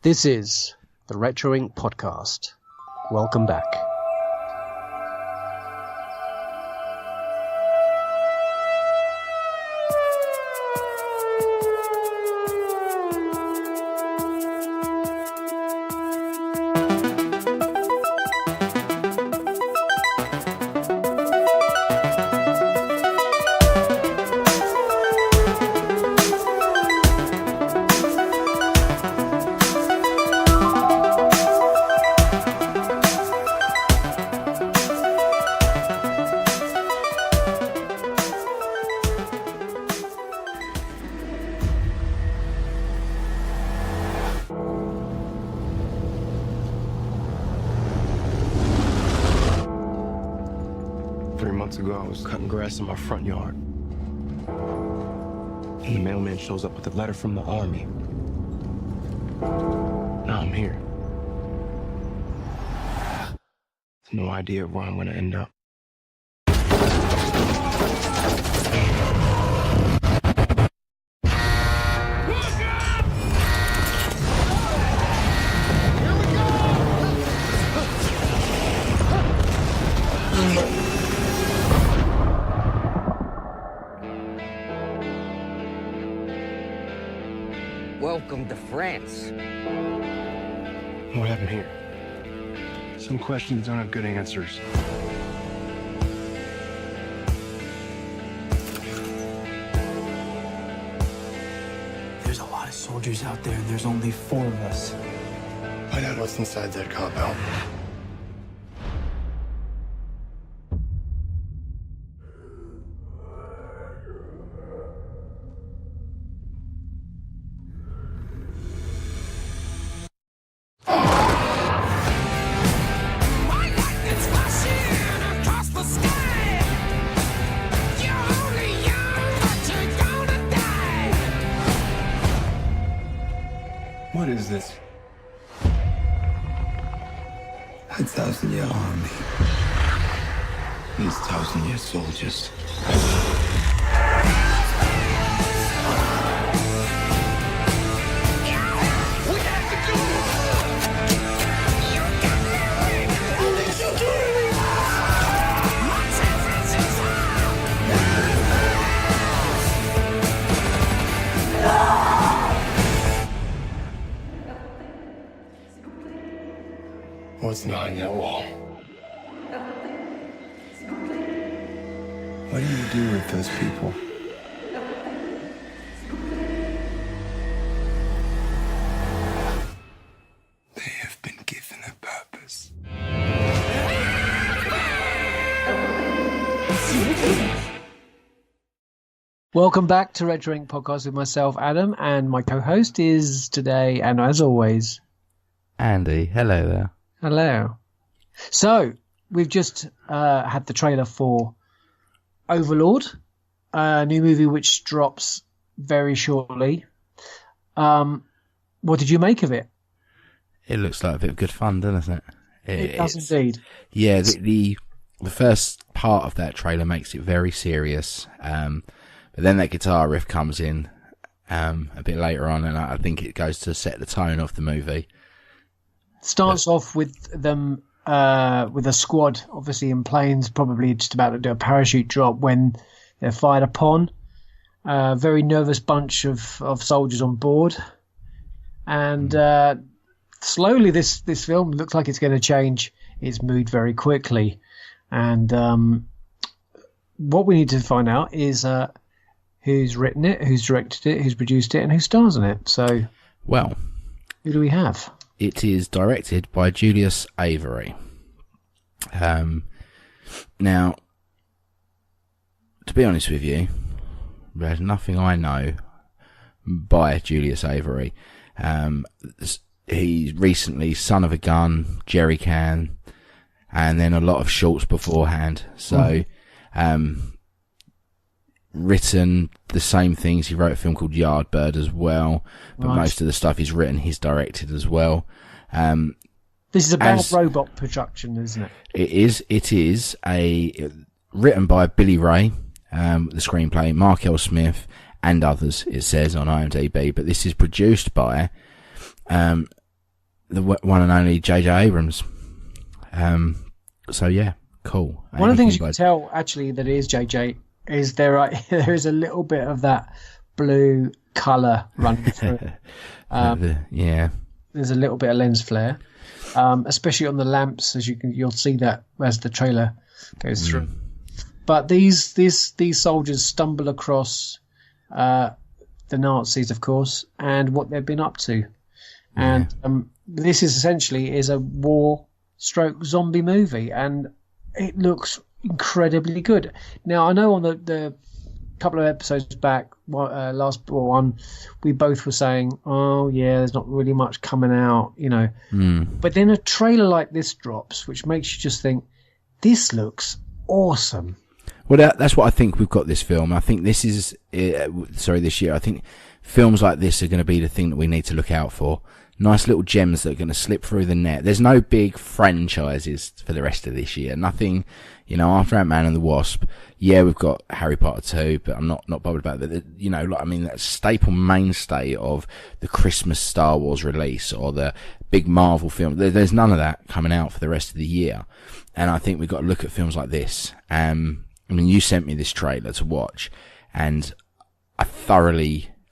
This is the Retro Inc. podcast. Welcome back. Ago, I was cutting grass in my front yard. And the mailman shows up with a letter from the army. Now I'm here. No idea where I'm gonna end up. Welcome to France. What happened here? Some questions don't have good answers. There's a lot of soldiers out there, and there's only 4 of us. Find out what's inside that compound. What is this? A 1,000-year army. These 1,000-year soldiers. What's behind that wall? What do you do with those people? They have been given a purpose. Welcome back to Retro Inc. podcast with myself, Adam, and my co-host is today, and as always, Andy. Hello there. Hello. So, we've just had the trailer for Overlord, a new movie which drops very shortly. What did you make of it? It looks like a bit of good fun, doesn't it? It does indeed. Yeah, the first part of that trailer makes it very serious, but then that guitar riff comes in a bit later on, and I think it goes to set the tone of the movie. Starts off with them with a squad, obviously in planes, probably just about to do a parachute drop when they're fired upon. A very nervous bunch of soldiers on board. And slowly this film looks like it's going to change its mood very quickly. And what we need to find out is who's written it, who's directed it, who's produced it, and who stars in it. So, well, who do we have? It is directed by Julius Avery. Now, to be honest with you, there's nothing I know by Julius Avery. He's recently Son of a Gun, Jerry Can, and then a lot of shorts beforehand. So, written the same things. He wrote a film called Yardbird as well, but most of the stuff he's written, he's directed as well. This is a bad robot production, isn't it? It is written by Billy Ray, the screenplay, Mark L. Smith, and others, it says on IMDb, but this is produced by the one and only J.J. Abrams. So yeah, cool. One of the things you can tell actually that it is JJ is there is a little bit of that blue colour running through. Yeah, there's a little bit of lens flare, especially on the lamps, as you'll see that as the trailer goes through. But these soldiers stumble across the Nazis, of course, and what they've been up to, and this is essentially a war/zombie movie, and it looks incredibly good. Now I know on the couple of episodes back, last one, we both were saying, oh yeah, there's not really much coming out, but then a trailer like this drops, which makes you just think, this looks awesome. Well, that's what I think we've got this film. I think this is, this year, I think films like this are going to be the thing that we need to look out for. Nice little gems that are going to slip through the net. There's no big franchises for the rest of this year. Nothing, after Ant-Man and the Wasp, yeah, we've got Harry Potter 2, but I'm not bothered about that. That staple mainstay of the Christmas Star Wars release or the big Marvel film. There's none of that coming out for the rest of the year. And I think we've got to look at films like this. You sent me this trailer to watch, and I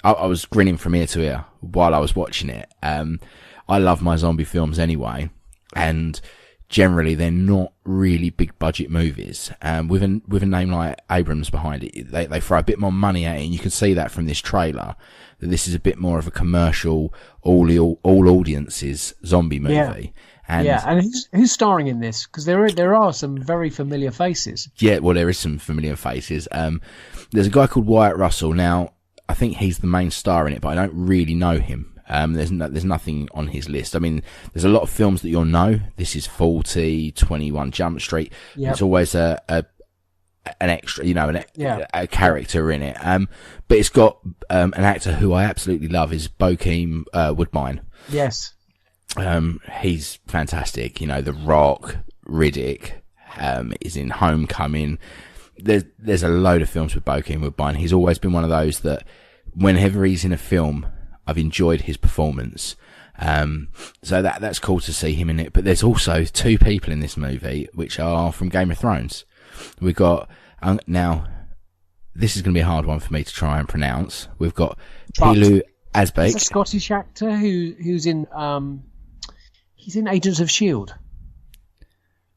was grinning from ear to ear while I was watching it. I love my zombie films anyway, and generally they're not really big budget movies. With a name like Abrams behind it, they throw a bit more money at it, and you can see that from this trailer that this is a bit more of a commercial, all audiences zombie movie. Yeah. And who's starring in this? Because there are some very familiar faces. Yeah, well, there is some familiar faces. There's a guy called Wyatt Russell. Now, I think he's the main star in it, but I don't really know him. There's nothing on his list. I mean, there's a lot of films that you'll know. This is 40, 21 Jump Street. Yep. It's always an extra, a character in it. But it's got an actor who I absolutely love is Bokeem Woodbine. Yes. He's fantastic. The Rock, Riddick, is in Homecoming. There's a load of films with Bokeem Woodbine. He's always been one of those that whenever he's in a film, I've enjoyed his performance. So that's cool to see him in it. But there's also two people in this movie which are from Game of Thrones. We've got, now, this is going to be a hard one for me to try and pronounce. We've got Pilu Asbeck. He's a Scottish actor who's in, he's in Agents of S.H.I.E.L.D.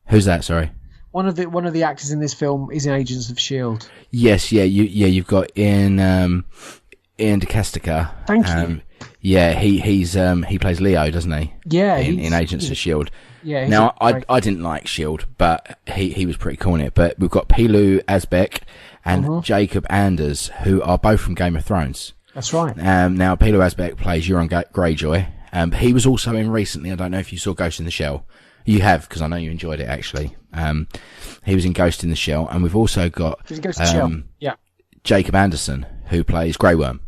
Who's that, sorry? One of the actors in this film is in Agents of S.H.I.E.L.D. Yes, you've got Ian DeCastica. Thank you. Yeah, he plays Leo, doesn't he? Yeah, in Agents of S.H.I.E.L.D. Yeah. Now I didn't like S.H.I.E.L.D., but he was pretty cool in it. But we've got Pilu Asbeck and Jacob Anders, who are both from Game of Thrones. That's right. Now Pilu Asbeck plays Euron Greyjoy. He was also in recently. I don't know if you saw Ghost in the Shell. You have, because I know you enjoyed it actually. He was in Ghost in the Shell, and we've also got Jacob Anderson, who plays Grey Worm,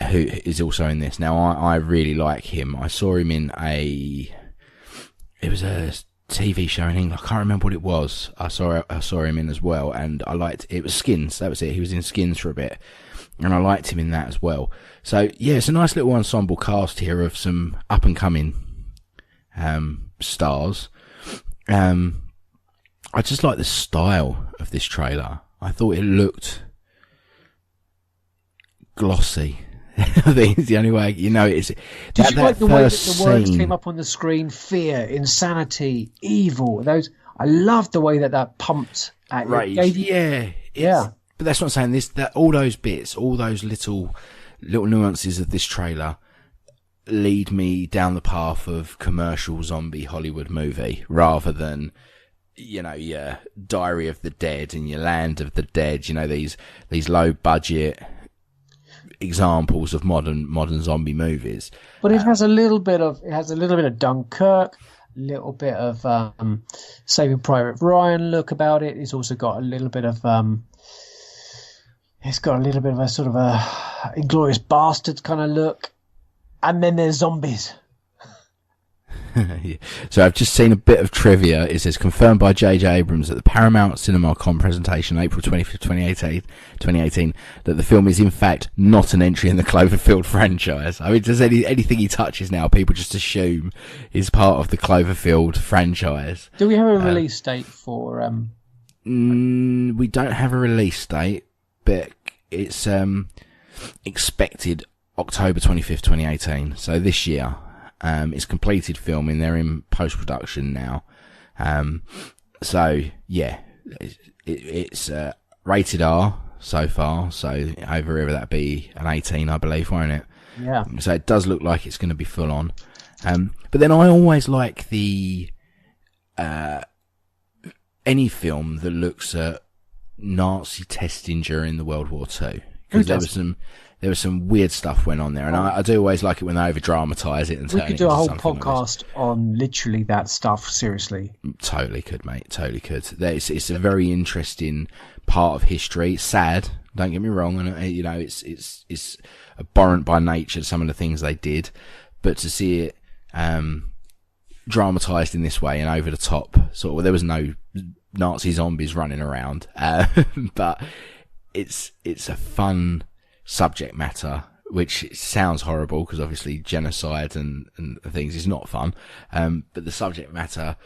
who is also in this. Now I really like him. I saw him in it was a TV show in England. I can't remember what it was. I saw him in as well, and I liked it. Was Skins. That was it. He was in Skins for a bit, and I liked him in that as well. So yeah, it's a nice little ensemble cast here of some up and coming stars. I just like the style of this trailer. I thought it looked glossy. I think it's the only way it is. Did you like the way that the words came up on the screen? Fear, insanity, evil. Those, I loved the way that pumped at you. Right. Yeah. But that's what I'm saying. All those bits, all those little nuances of this trailer lead me down the path of commercial zombie Hollywood movie rather than your Diary of the Dead and your Land of the Dead. These low budget examples of modern zombie movies. But it has a little bit of Dunkirk, a little bit of Saving Private Ryan look about it. It's also got a little bit of a sort of a Inglourious Basterds kind of look. And then there's zombies. Yeah. So I've just seen a bit of trivia. It says confirmed by J.J. Abrams at the Paramount CinemaCon presentation April 25th, 2018 that the film is in fact not an entry in the Cloverfield franchise. I mean, does anything he touches now, people just assume is part of the Cloverfield franchise. Do we have a release date for... We don't have a release date, but it's expected October 25th, 2018. So this year. It's completed filming. They're in post-production now. So yeah, it's rated R so far. So over here that'd be an 18, I believe, won't it? Yeah. So it does look like it's going to be full on. But then I always like the any film that looks at Nazi testing during the World War II, because there was some weird stuff went on there, and I do always like it when they over dramatise it and turn it into something. We could do a whole podcast on literally that stuff. Seriously, totally could, mate. Totally could. It's a very interesting part of history. It's sad, don't get me wrong, and you know it's abhorrent by nature some of the things they did, but to see it dramatised in this way and over the top, sort of, there was no Nazi zombies running around, but it's a fun subject matter, which sounds horrible because obviously genocide and things is not fun, but the subject matter,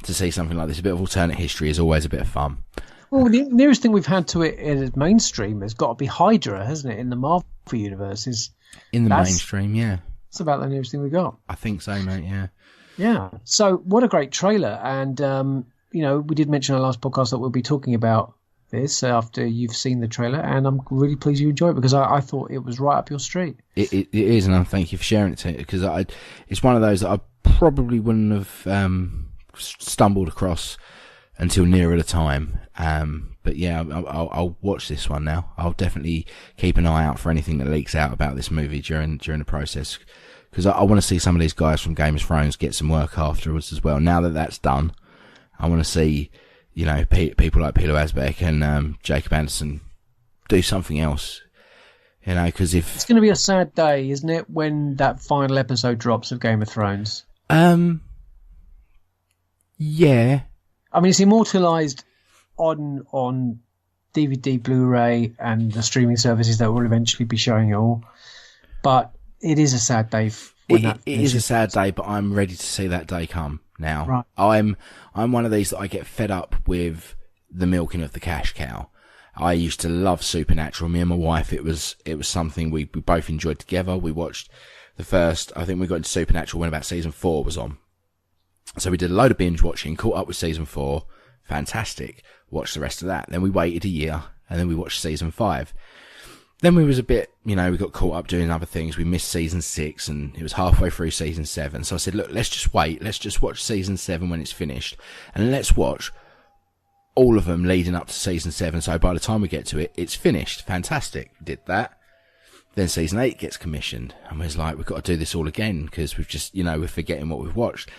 to see something like this, a bit of alternate history, is always a bit of fun. Well, the nearest thing we've had to it in mainstream has got to be Hydra, hasn't it, in the Marvel universe? Mainstream, yeah. That's about the nearest thing we got. I think so, mate, yeah. Yeah, so what a great trailer, and you know, we did mention in our last podcast that we'll be talking about this after you've seen the trailer, and I'm really pleased you enjoyed it, because I thought it was right up your street. It is, and I thank you for sharing it to me, because it's one of those that I probably wouldn't have stumbled across until nearer the time. But yeah, I'll watch this one now. I'll definitely keep an eye out for anything that leaks out about this movie during the process, because I want to see some of these guys from Game of Thrones get some work afterwards as well. Now that that's done, I want to see, you know, people like Peter Asbeck and Jacob Anderson do something else, you know, because if... It's going to be a sad day, isn't it, when that final episode drops of Game of Thrones? Yeah. I mean, it's immortalised on DVD, Blu-ray, and the streaming services that will eventually be showing it all. But it is a sad day. It is a sad day, but I'm ready to see that day come now. Right. I'm one of these that I get fed up with the milking of the cash cow. I used to love Supernatural. Me and my wife, it was something we both enjoyed together. We watched the first, I think we got into Supernatural when about season 4 was on. So we did a load of binge watching, caught up with season 4, fantastic. Watched the rest of that. Then we waited a year, and then we watched season 5. Then we was a bit, you know, we got caught up doing other things. We missed season 6, and it was halfway through season 7. So I said, look, let's just wait. Let's just watch season 7 when it's finished, and let's watch all of them leading up to season 7. So by the time we get to it, it's finished. Fantastic. Did that. Then season 8 gets commissioned, and we're like, we've got to do this all again, because we've just, you know, we're forgetting what we've watched.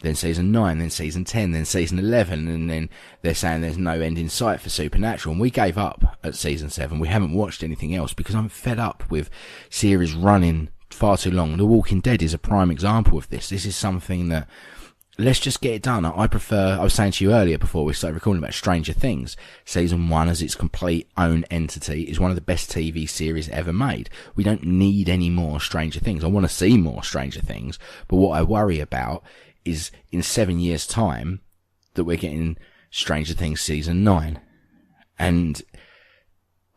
Then season 9, then season 10, then season 11, and then they're saying there's no end in sight for Supernatural, and we gave up at season 7. We haven't watched anything else because I'm fed up with series running far too long. The Walking Dead is a prime example of this. This is something that, let's just get it done. I was saying to you earlier before we started recording about Stranger Things, season 1 as its complete own entity is one of the best TV series ever made. We don't need any more Stranger Things. I want to see more Stranger Things, but what I worry about is in 7 years' time that we're getting Stranger Things season 9. And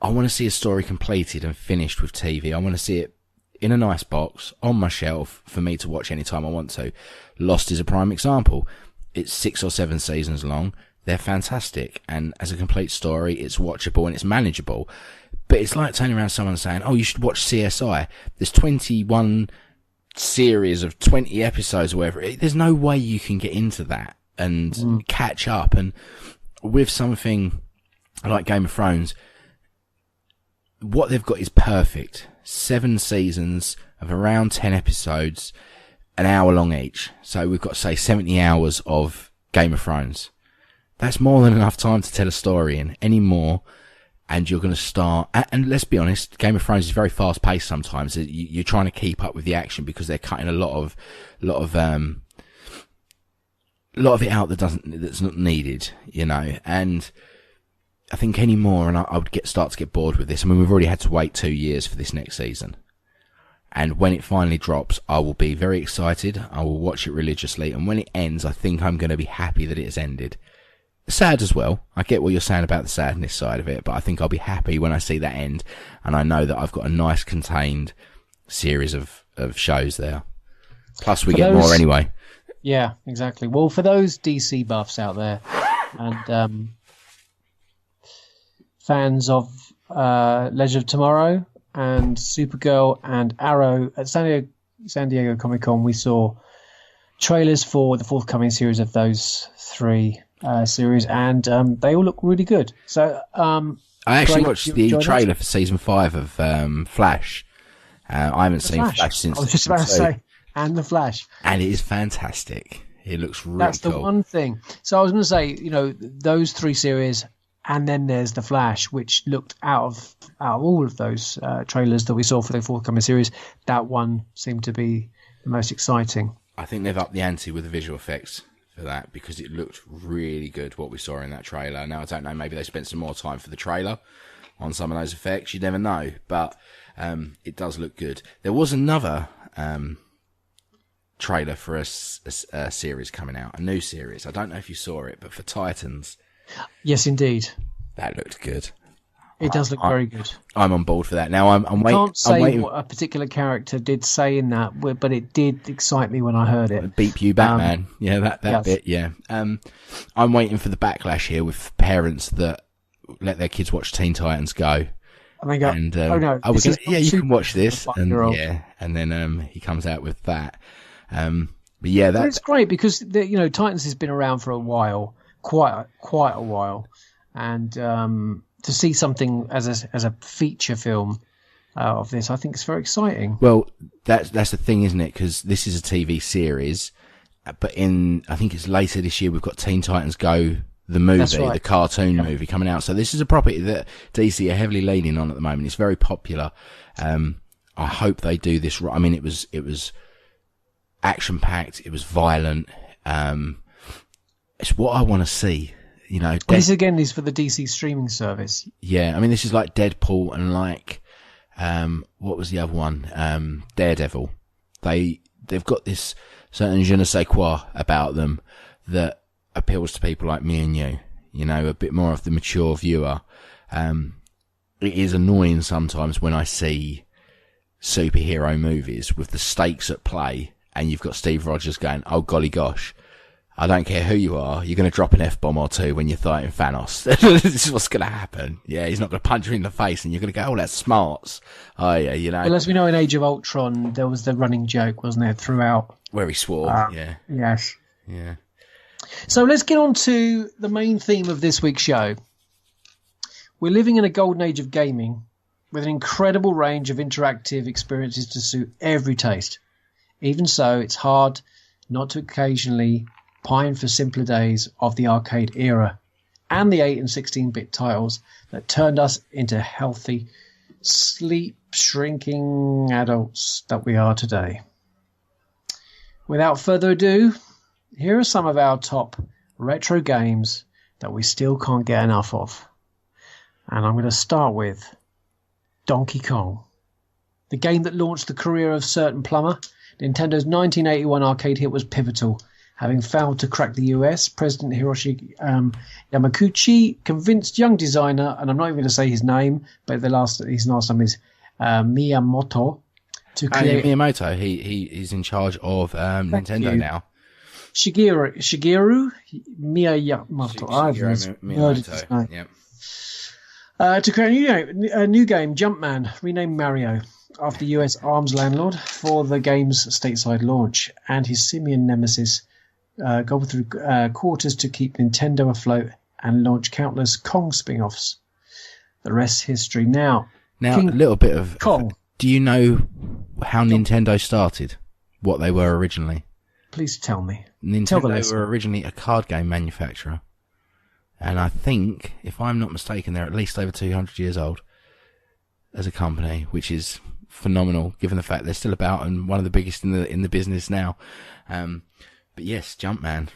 I want to see a story completed and finished with TV. I want to see it in a nice box on my shelf for me to watch anytime I want to. Lost is a prime example. It's 6 or 7 seasons long. They're fantastic. And as a complete story, it's watchable and it's manageable. But it's like turning around to someone saying, oh, you should watch CSI. There's 21 series of 20 episodes or whatever. There's no way you can get into that and catch up. And with something like Game of Thrones, what they've got is perfect. 7 seasons of around 10 episodes, an hour long each. So we've got, say, 70 hours of Game of Thrones. That's more than enough time to tell a story in. Any more, and you're going to start, and let's be honest, Game of Thrones is very fast paced sometimes. You're trying to keep up with the action because they're cutting a lot of a lot of it out that's not needed, you know, and I think anymore, and I would start to get bored with this. I mean, we've already had to wait 2 years for this next season. And when it finally drops, I will be very excited. I will watch it religiously. And when it ends, I think I'm going to be happy that it has ended. Sad as well. I get what you're saying about the sadness side of it, but I think I'll be happy when I see that end. And I know that I've got a nice contained series of shows there. Plus, we get more anyway. Yeah, exactly. Well, for those DC buffs out there and fans of Legend of Tomorrow and Supergirl and Arrow at San Diego Comic-Con, we saw trailers for the forthcoming series of those three series, and they all look really good. So I actually watched the trailer for season 5 of Flash. I haven't seen Flash since. I was just about to say, and the Flash, and it is fantastic. It looks really That's cool. the one thing. So I was going to say, you know, those three series, and then there's the Flash, which looked out of all of those trailers that we saw for the forthcoming series, that one seemed to be the most exciting. I think they've upped the ante with the visual effects for that, because it looked really good what we saw in that trailer. Now, I don't know, maybe they spent some more time for the trailer on some of those effects. You never know, but it does look good. There was another trailer for a series coming out, a new series. I don't know if you saw it, but for Titans. Yes, indeed. That looked good. It does look very good. I'm on board for that. Now, I'm waiting. I can't say what a particular character did say in that, but it did excite me when I heard it. Beep you, Batman. Yeah, that yes. bit, yeah. I'm waiting for the backlash here with parents that let their kids watch Teen Titans Go. And they go, oh no, you can watch this. And then he comes out with that. But yeah, it's great because Titans has been around for a while, quite a while, and to see something as a feature film of this, I think it's very exciting. Well, that's the thing, isn't it? Because this is a TV series, but I think it's later this year we've got Teen Titans Go, the movie, the cartoon movie coming out. So this is a property that DC are heavily leaning on at the moment. It's very popular. I hope they do this right. I mean, it was action packed. It was violent. It's what I want to see. You know, this again is for the DC streaming service. Yeah, I mean, this is like Deadpool and like what was the other one? Daredevil. They've got this certain je ne sais quoi about them that appeals to people like me and you. You know, a bit more of the mature viewer. It is annoying sometimes when I see superhero movies with the stakes at play, and you've got Steve Rogers going, "Oh golly gosh, I don't care who you are, you're going to drop an F-bomb or two when you're fighting Thanos." This is what's going to happen. Yeah, he's not going to punch you in the face, and you're going to go, "Oh, that's smarts." Oh yeah, you know. Well, as we know, in Age of Ultron, there was the running joke, wasn't there, throughout, where he swore. Yeah. Yes. Yeah. So let's get on to the main theme of this week's show. We're living in a golden age of gaming, with an incredible range of interactive experiences to suit every taste. Even so, it's hard not to occasionally pine for simpler days of the arcade era and the 8 and 16-bit titles that turned us into healthy, sleep-shrinking adults that we are today. Without further ado, here are some of our top retro games that we still can't get enough of. And I'm going to start with Donkey Kong, the game that launched the career of certain plumber. Nintendo's 1981 arcade hit was pivotal. Having failed to crack the US, President Hiroshi Yamauchi convinced young designer, and I'm not even going to say his name, but his last name is Miyamoto, to create... Miyamoto, he's in charge of Nintendo now. Shigeru Miyamoto. Miyamoto. Yep. To create a new game, Jumpman, renamed Mario, after US arms landlord for the game's stateside launch, and his simian nemesis gobbled through quarters to keep Nintendo afloat and launch countless Kong spin-offs. The rest history. Now, a little bit of Kong. Do you know how Nintendo started? What they were originally? Please tell me. Nintendo were originally a card game manufacturer. And I think, if I'm not mistaken, they're at least over 200 years old as a company, which is phenomenal, given the fact they're still about and one of the biggest in the business now. But yes, Jumpman.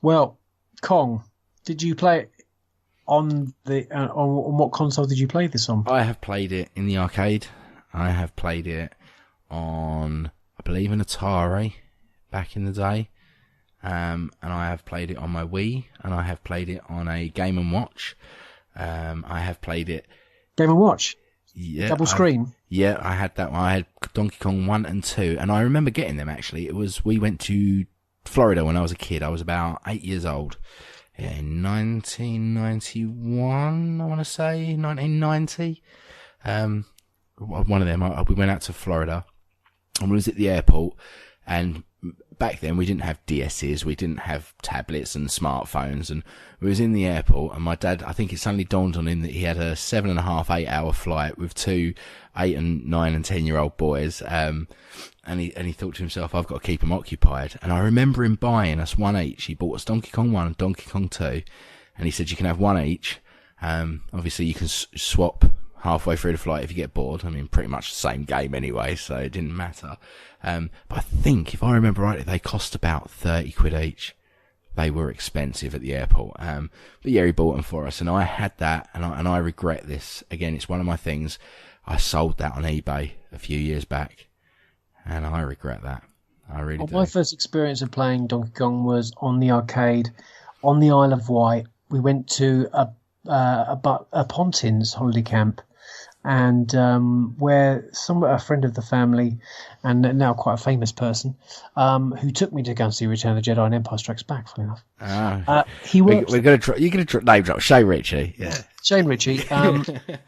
Well, Kong, did you play it on the on what console did you play this on? I have played it in the arcade. I have played it on, I believe, an Atari back in the day. And I have played it on my Wii, and I have played it on a Game & Watch. I have played it... Game & Watch? Yeah. Double screen? Yeah, I had that one. I had Donkey Kong 1 and 2, and I remember getting them, actually. We went to Florida when I was a kid. I was about 8 years old. Yeah, in 1991, I want to say, 1990. One of them, we went out to Florida, and we was at the airport, and back then we didn't have DSs, we didn't have tablets and smartphones, and we was in the airport, and my dad, I think it suddenly dawned on him that he had a 7.5, 8 hour flight with 2 8 and 9 and 10-year-old boys, and he thought to himself, I've got to keep them occupied. And I remember him buying us one each. He bought us Donkey Kong 1 and Donkey Kong 2, and he said, you can have one each. Obviously you can swap halfway through the flight if you get bored. I mean, pretty much the same game anyway, so it didn't matter. But I think, if I remember rightly, they cost about 30 quid each. They were expensive at the airport. But yeah, he bought them for us, and I had that, and I regret this. Again, it's one of my things. I sold that on eBay a few years back, and I regret that. I really do. My first experience of playing Donkey Kong was on the arcade on the Isle of Wight. We went to a Pontins holiday camp, and where a friend of the family, and now quite a famous person, who took me to go and see Return of the Jedi and Empire Strikes Back. Funny enough, he worked. We're gonna try. You're gonna name drop Shane Ritchie. Yeah, Shane Ritchie, and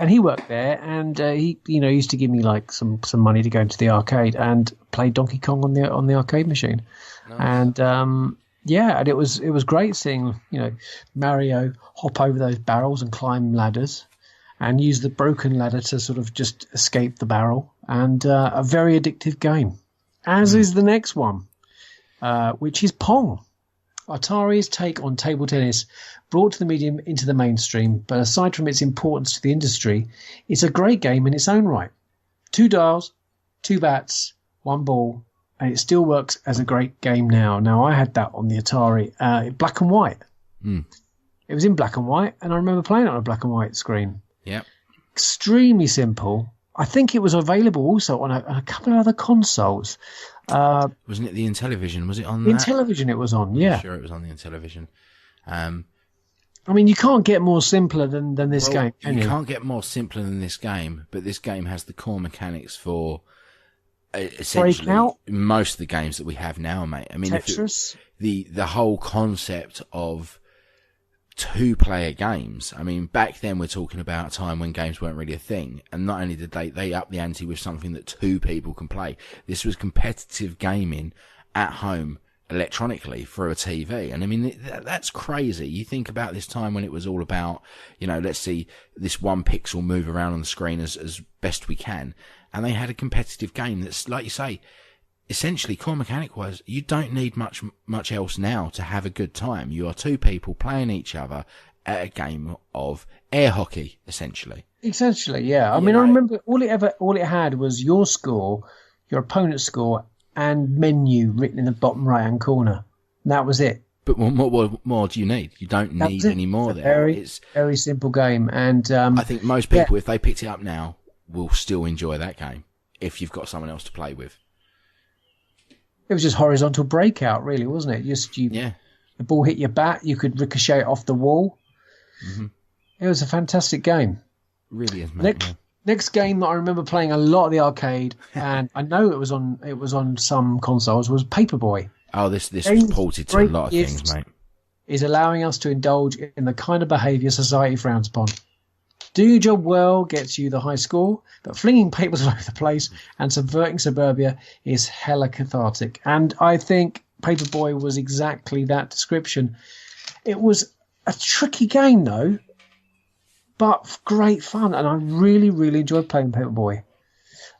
he worked there, and he used to give me like some money to go into the arcade and play Donkey Kong on the arcade machine, nice. And yeah, and it was great seeing Mario hop over those barrels and climb ladders, and use the broken ladder to sort of just escape the barrel, and a very addictive game, as is the next one, which is Pong. Atari's take on table tennis brought to the medium into the mainstream, but aside from its importance to the industry, it's a great game in its own right. 2 dials, 2 bats, 1 ball, and it still works as a great game now. Now, I had that on the Atari, black and white. Mm. It was in black and white, and I remember playing it on a black and white screen. Yep. Extremely simple. I think it was available also on a couple of other consoles. Wasn't it the Intellivision? Was it on that? Intellivision it was on, yeah. I'm sure it was on the Intellivision. I mean, you can't get more simpler than this game, can you? You can't get more simpler than this game, but this game has the core mechanics for essentially most of the games that we have now, mate. I mean, Tetris? The whole concept of 2-player games. I mean, back then we're talking about a time when games weren't really a thing, and not only did they up the ante with something that 2 people can play. This was competitive gaming at home electronically through a TV, and I mean that's crazy. You think about this time when it was all about, let's see this 1 pixel move around on the screen as best we can, and they had a competitive game that's, like you say, essentially core mechanic wise, you don't need much else now to have a good time. You are 2 people playing each other at a game of air hockey, essentially. Essentially, yeah. I mean, I remember all it had was your score, your opponent's score, and menu written in the bottom right hand corner. And that was it. But what more do you need? You don't need any more there. It's a very simple game, and I think most people, if they picked it up now, will still enjoy that game if you've got someone else to play with. It was just horizontal breakout, really, wasn't it? The ball hit your bat, you could ricochet it off the wall. Mm-hmm. It was a fantastic game. Really is, mate. Next game that I remember playing a lot at the arcade, and I know it was on some consoles, was Paperboy. Oh, this was ported to a lot of things, mate. Is allowing us to indulge in the kind of behaviour society frowns upon. Do your job well gets you the high score, but flinging papers all over the place and subverting suburbia is hella cathartic. And I think Paperboy was exactly that description. It was a tricky game, though, but great fun, and I really, really enjoyed playing Paperboy.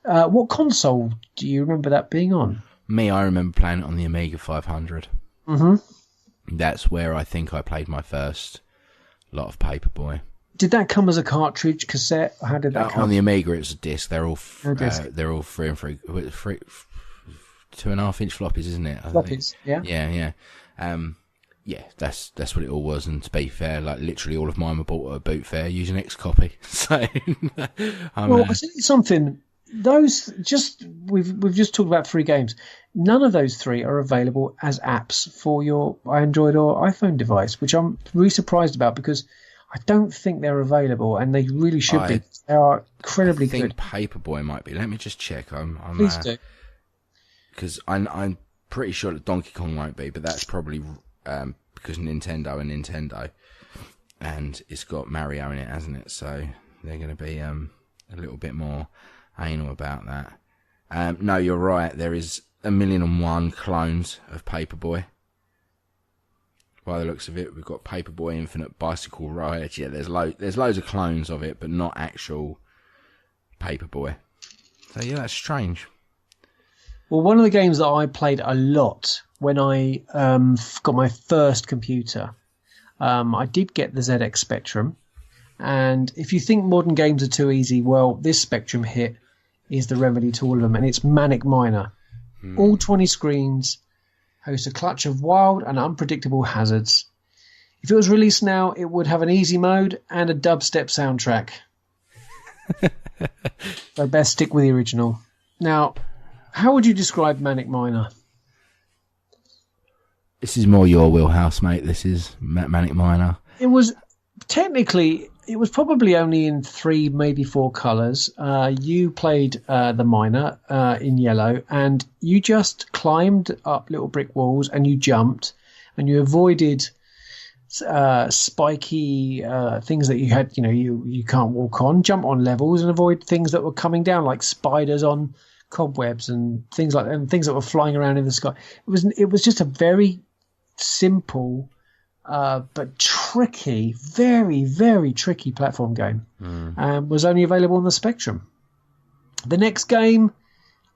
What console do you remember that being on? Me, I remember playing it on the Amiga 500. Mm-hmm. That's where I think I played my first lot of Paperboy. Did that come as a cartridge, cassette? Or how did that come? On the Amiga, it was a disc. They're all 3 and 3, 2.5-inch floppies, isn't it? Floppies, yeah. Yeah. yeah, that's what it all was. And to be fair, like literally all of mine were bought at a boot fair using Xcopy. So, well, I think it's something. We've just talked about 3 games. None of those 3 are available as apps for your Android or iPhone device, which I'm really surprised about because I don't think they're available, and they really should be. They are incredibly good. I think Paperboy might be. Let me just check. Please do. Because I'm pretty sure that Donkey Kong won't be, but that's probably because Nintendo, and it's got Mario in it, hasn't it? So they're going to be a little bit more anal about that. No, you're right. There is 1,000,001 clones of Paperboy. By the looks of it, we've got Paperboy Infinite Bicycle Ride. Yeah, there's loads of clones of it, but not actual Paperboy. So yeah, that's strange. Well, one of the games that I played a lot when I got my first computer, I did get the ZX Spectrum. And if you think modern games are too easy, well, this Spectrum hit is the remedy to all of them, and it's Manic Miner. All 20 screens host a clutch of wild and unpredictable hazards. If it was released now, it would have an easy mode and a dubstep soundtrack. So best stick with the original. Now, how would you describe Manic Miner? This is more your wheelhouse, mate. This is Manic Miner. It was probably only in 3, maybe 4 colours. You played the miner in yellow, and you just climbed up little brick walls, and you jumped, and you avoided spiky things that you had. You can't walk on. Jump on levels and avoid things that were coming down, like spiders on cobwebs and things like that, and things that were flying around in the sky. It was just a very simple but tricky, very, very tricky platform game. Was only available on the Spectrum. The next game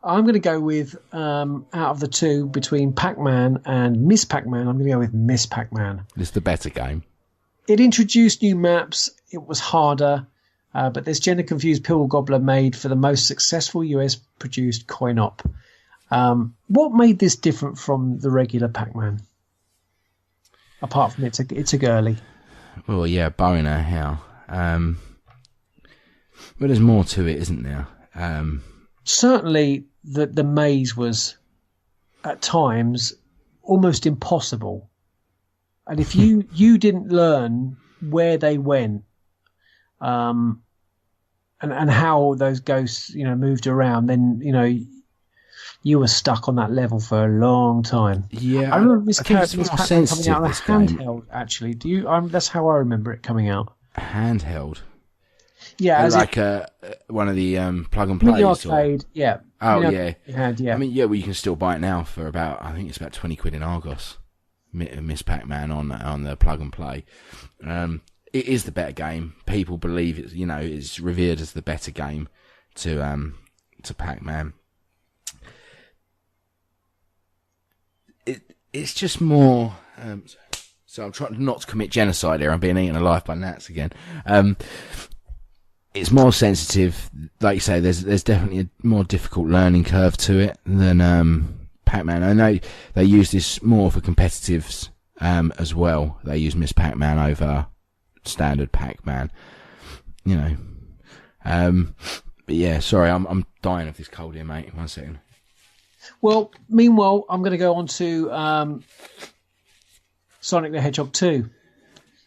I'm going to go with, out of the 2 between Pac-Man and Miss Pac-Man, I'm going to go with Miss Pac-Man. It's the better game. It introduced new maps. It was harder. But this gender-confused pill gobbler made for the most successful US-produced coin-op. What made this different from the regular Pac-Man? Apart from it's a girly. Well, yeah, boner, how? But there's more to it, isn't there? Certainly, the maze was, at times, almost impossible. And if you didn't learn where they went, and how those ghosts, moved around, then, you were stuck on that level for a long time. Yeah, I remember Miss Pac-Man coming sensitive, out on a handheld, actually. That's how I remember it coming out. Handheld? Yeah, like one of the plug and plays. Mini arcade, yeah. Oh, yeah. Hand, yeah. I mean, yeah, well, you can still buy it now for I think it's about 20 quid in Argos. Miss Pac-Man on the plug and play. It is the better game. People believe it's it's revered as the better game to Pac-Man. It's just more. So I'm trying not to commit genocide here. I'm being eaten alive by gnats again. It's more sensitive, like you say. There's definitely a more difficult learning curve to it than Pac-Man. I know they use this more for competitives as well. They use Miss Pac-Man over standard Pac-Man. But yeah, sorry, I'm dying of this cold here, mate. 1 second. Well, meanwhile, I'm going to go on to Sonic the Hedgehog 2.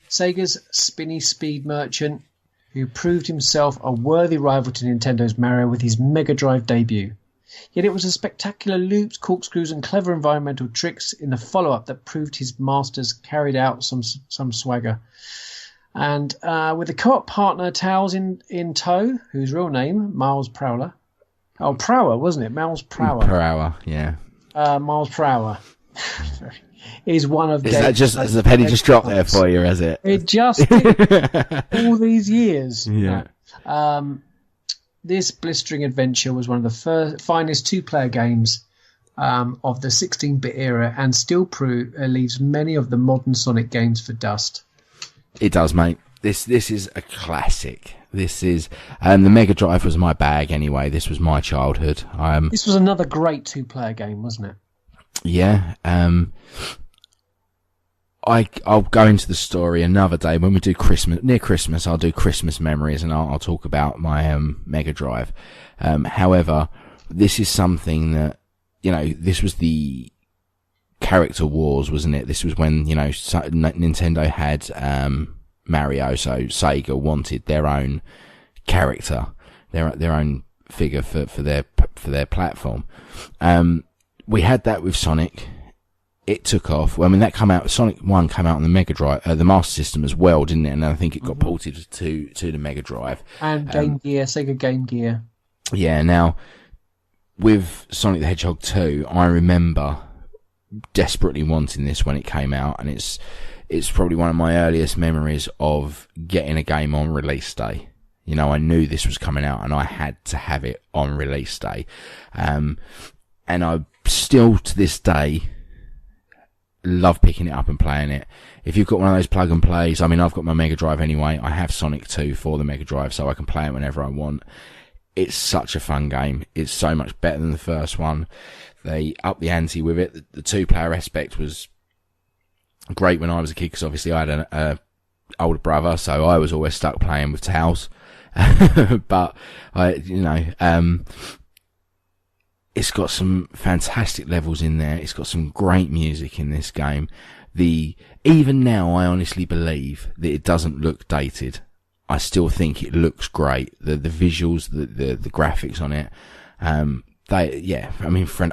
Sega's spinny speed merchant, who proved himself a worthy rival to Nintendo's Mario with his Mega Drive debut. Yet it was a spectacular loops, corkscrews, and clever environmental tricks in the follow-up that proved his masters carried out some swagger. And with the co-op partner Tails in tow, whose real name, Miles Prowler. Oh, Prower, wasn't it? Miles Prower. Prower, yeah. Miles Prower is one of... Is that just as the penny just dropped there for you, has it? It just did. All these years. Yeah. This blistering adventure was one of the finest two-player games of the 16-bit era, and still leaves many of the modern Sonic games for dust. It does, mate. This is a classic. This is the Mega Drive was my bag anyway. This was my childhood. This was another great two-player game, wasn't it? Yeah. I'll go into the story another day when we do near Christmas. I'll do Christmas memories, and I'll talk about my Mega Drive. However, this is something that, you know, this was the character wars, wasn't it? This was when, you know, Nintendo had Mario, so Sega wanted their own character, their own figure for their platform. We had that with Sonic. It took off. Well, I mean, that came out. Sonic 1 came out on the Mega Drive, the Master System as well, didn't it? And I think it got ported to the Mega Drive and Game Gear, Sega Game Gear. Yeah. Now, with Sonic the Hedgehog 2, I remember desperately wanting this when it came out, and it's probably one of my earliest memories of getting a game on release day. You know, I knew this was coming out, and I had to have it on release day. And I still, to this day, love picking it up and playing it. If you've got one of those plug and plays, I mean, I've got my Mega Drive anyway. I have Sonic 2 for the Mega Drive, so I can play it whenever I want. It's such a fun game. It's so much better than the first one. They upped the ante with it. The two-player aspect was great when I was a kid, because obviously I had an older brother, so I was always stuck playing with towels. But it's got some fantastic levels in there. It's got some great music in this game. Even now, I honestly believe that it doesn't look dated. I still think it looks great. The visuals, the graphics on it. I mean, for an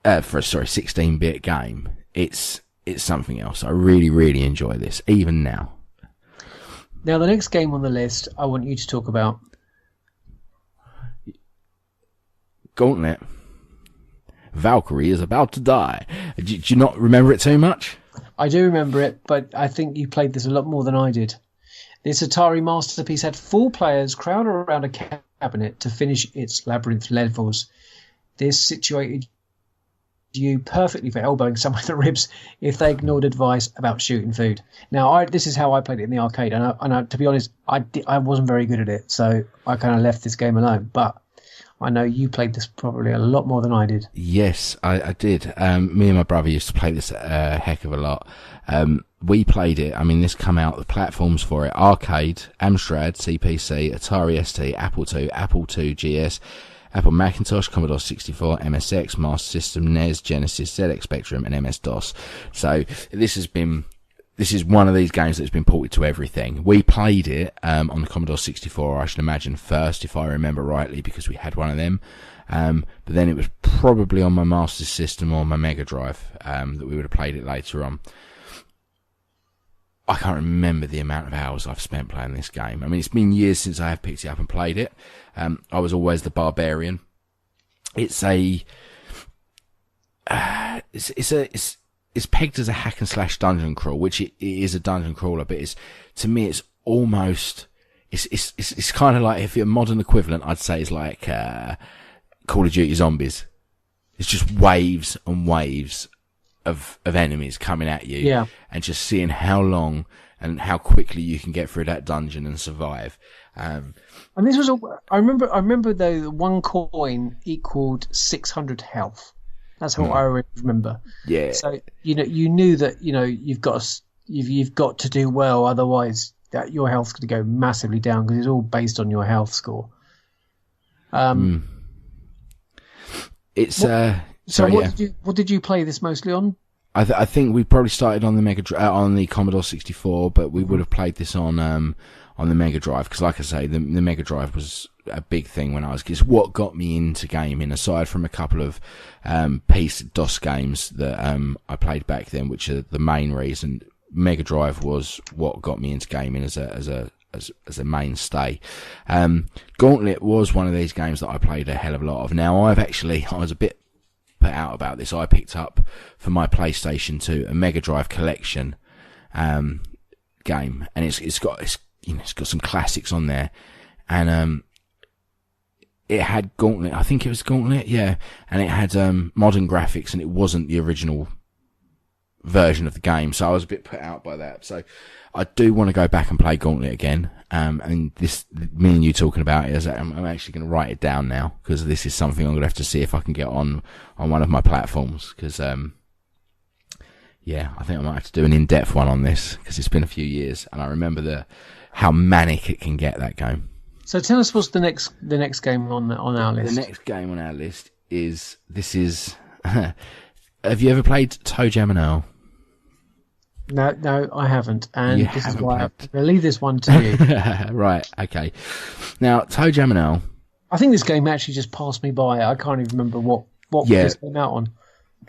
16-bit game, it's something else. I really, really enjoy this, even now. Now, the next game on the list I want you to talk about. Gauntlet. Valkyrie is about to die. Do you not remember it too much? I do remember it, but I think you played this a lot more than I did. This Atari masterpiece had 4 players crowd around a cabinet to finish its labyrinth levels. This situated you perfectly for elbowing someone in the ribs if they ignored advice about shooting food. Now, this is how I played it in the arcade, and to be honest, I wasn't very good at it, so I kind of left this game alone. But I know you played this probably a lot more than I did. Yes, I did. Me and my brother used to play this a heck of a lot. We played it. I mean, this come out, the platforms for it: arcade, Amstrad, CPC, Atari ST, Apple II, Apple II GS, Apple Macintosh, Commodore 64, MSX, Master System, NES, Genesis, ZX Spectrum, and MS-DOS. So this is one of these games that's been ported to everything. We played it on the Commodore 64, I should imagine, first, if I remember rightly, because we had one of them. But then it was probably on my Master System or my Mega Drive that we would have played it later on. I can't remember the amount of hours I've spent playing this game. I mean, it's been years since I have picked it up and played it. I was always the barbarian. It's pegged as a hack and slash dungeon crawl, which it is a dungeon crawler, but to me it's almost it's kind of like, if you're a modern equivalent, I'd say it's like Call of Duty Zombies. It's just waves and waves of enemies coming at you, yeah, and just seeing how long and how quickly you can get through that dungeon and survive. And this was I remember though, 1 coin equaled 600 health. That's what I remember. Yeah. So you knew that you've got to do well, otherwise that your health's going to go massively down, because it's all based on your health score. It's what did you play this mostly on? I think we probably started on the on the Commodore 64, but we would have played this on the Mega Drive, because, like I say, the Mega Drive was a big thing when I was a kid. It's what got me into gaming, aside from a couple of DOS games that I played back then, which are the main reason. Mega Drive was what got me into gaming as a mainstay. Gauntlet was one of these games that I played a hell of a lot of. Now, I was a bit put out about this. I picked up for my PlayStation 2 a Mega Drive collection game, and it's got some classics on there, and it had Gauntlet. I think it was Gauntlet, yeah, and it had modern graphics, and it wasn't the original version of the game, so I was a bit put out by that. So I do want to go back and play Gauntlet again, and me and you talking about it, I'm actually going to write it down now, because this is something I'm going to have to see if I can get on one of my platforms, because Yeah, I think I might have to do an in-depth one on this because it's been a few years, and I remember how manic it can get, that game. So tell us what's the next game on our list. The next game on our list is have you ever played Toe Jam and Earl? No, I haven't, and You this is haven't why played- I'm going to leave this one to you. Right, okay. Now, Toe Jam and Earl. I think this game actually just passed me by. I can't even remember what Yeah. this came out on.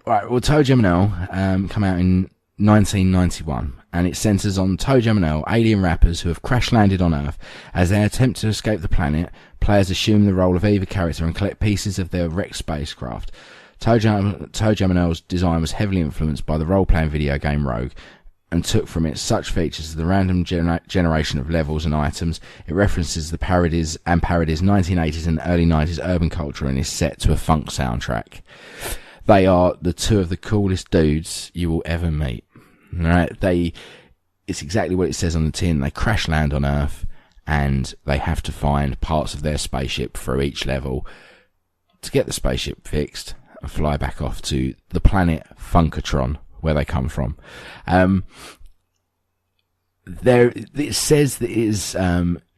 Right, well, Toe Jam and Earl come out in 1991, and it centres on Toe Jam and Earl, alien rappers who have crash-landed on Earth. As they attempt to escape the planet, players assume the role of either character and collect pieces of their wrecked spacecraft. Toe Jam and Earl's design was heavily influenced by the role-playing video game Rogue, and took from it such features as the random generation of levels and items. It references the parodies 1980s and early 90s urban culture and is set to a funk soundtrack. They are the two of the coolest dudes you will ever meet. Right? It's exactly what it says on the tin. They crash land on Earth and they have to find parts of their spaceship through each level to get the spaceship fixed and fly back off to the planet Funkatron, where they come from. It says that its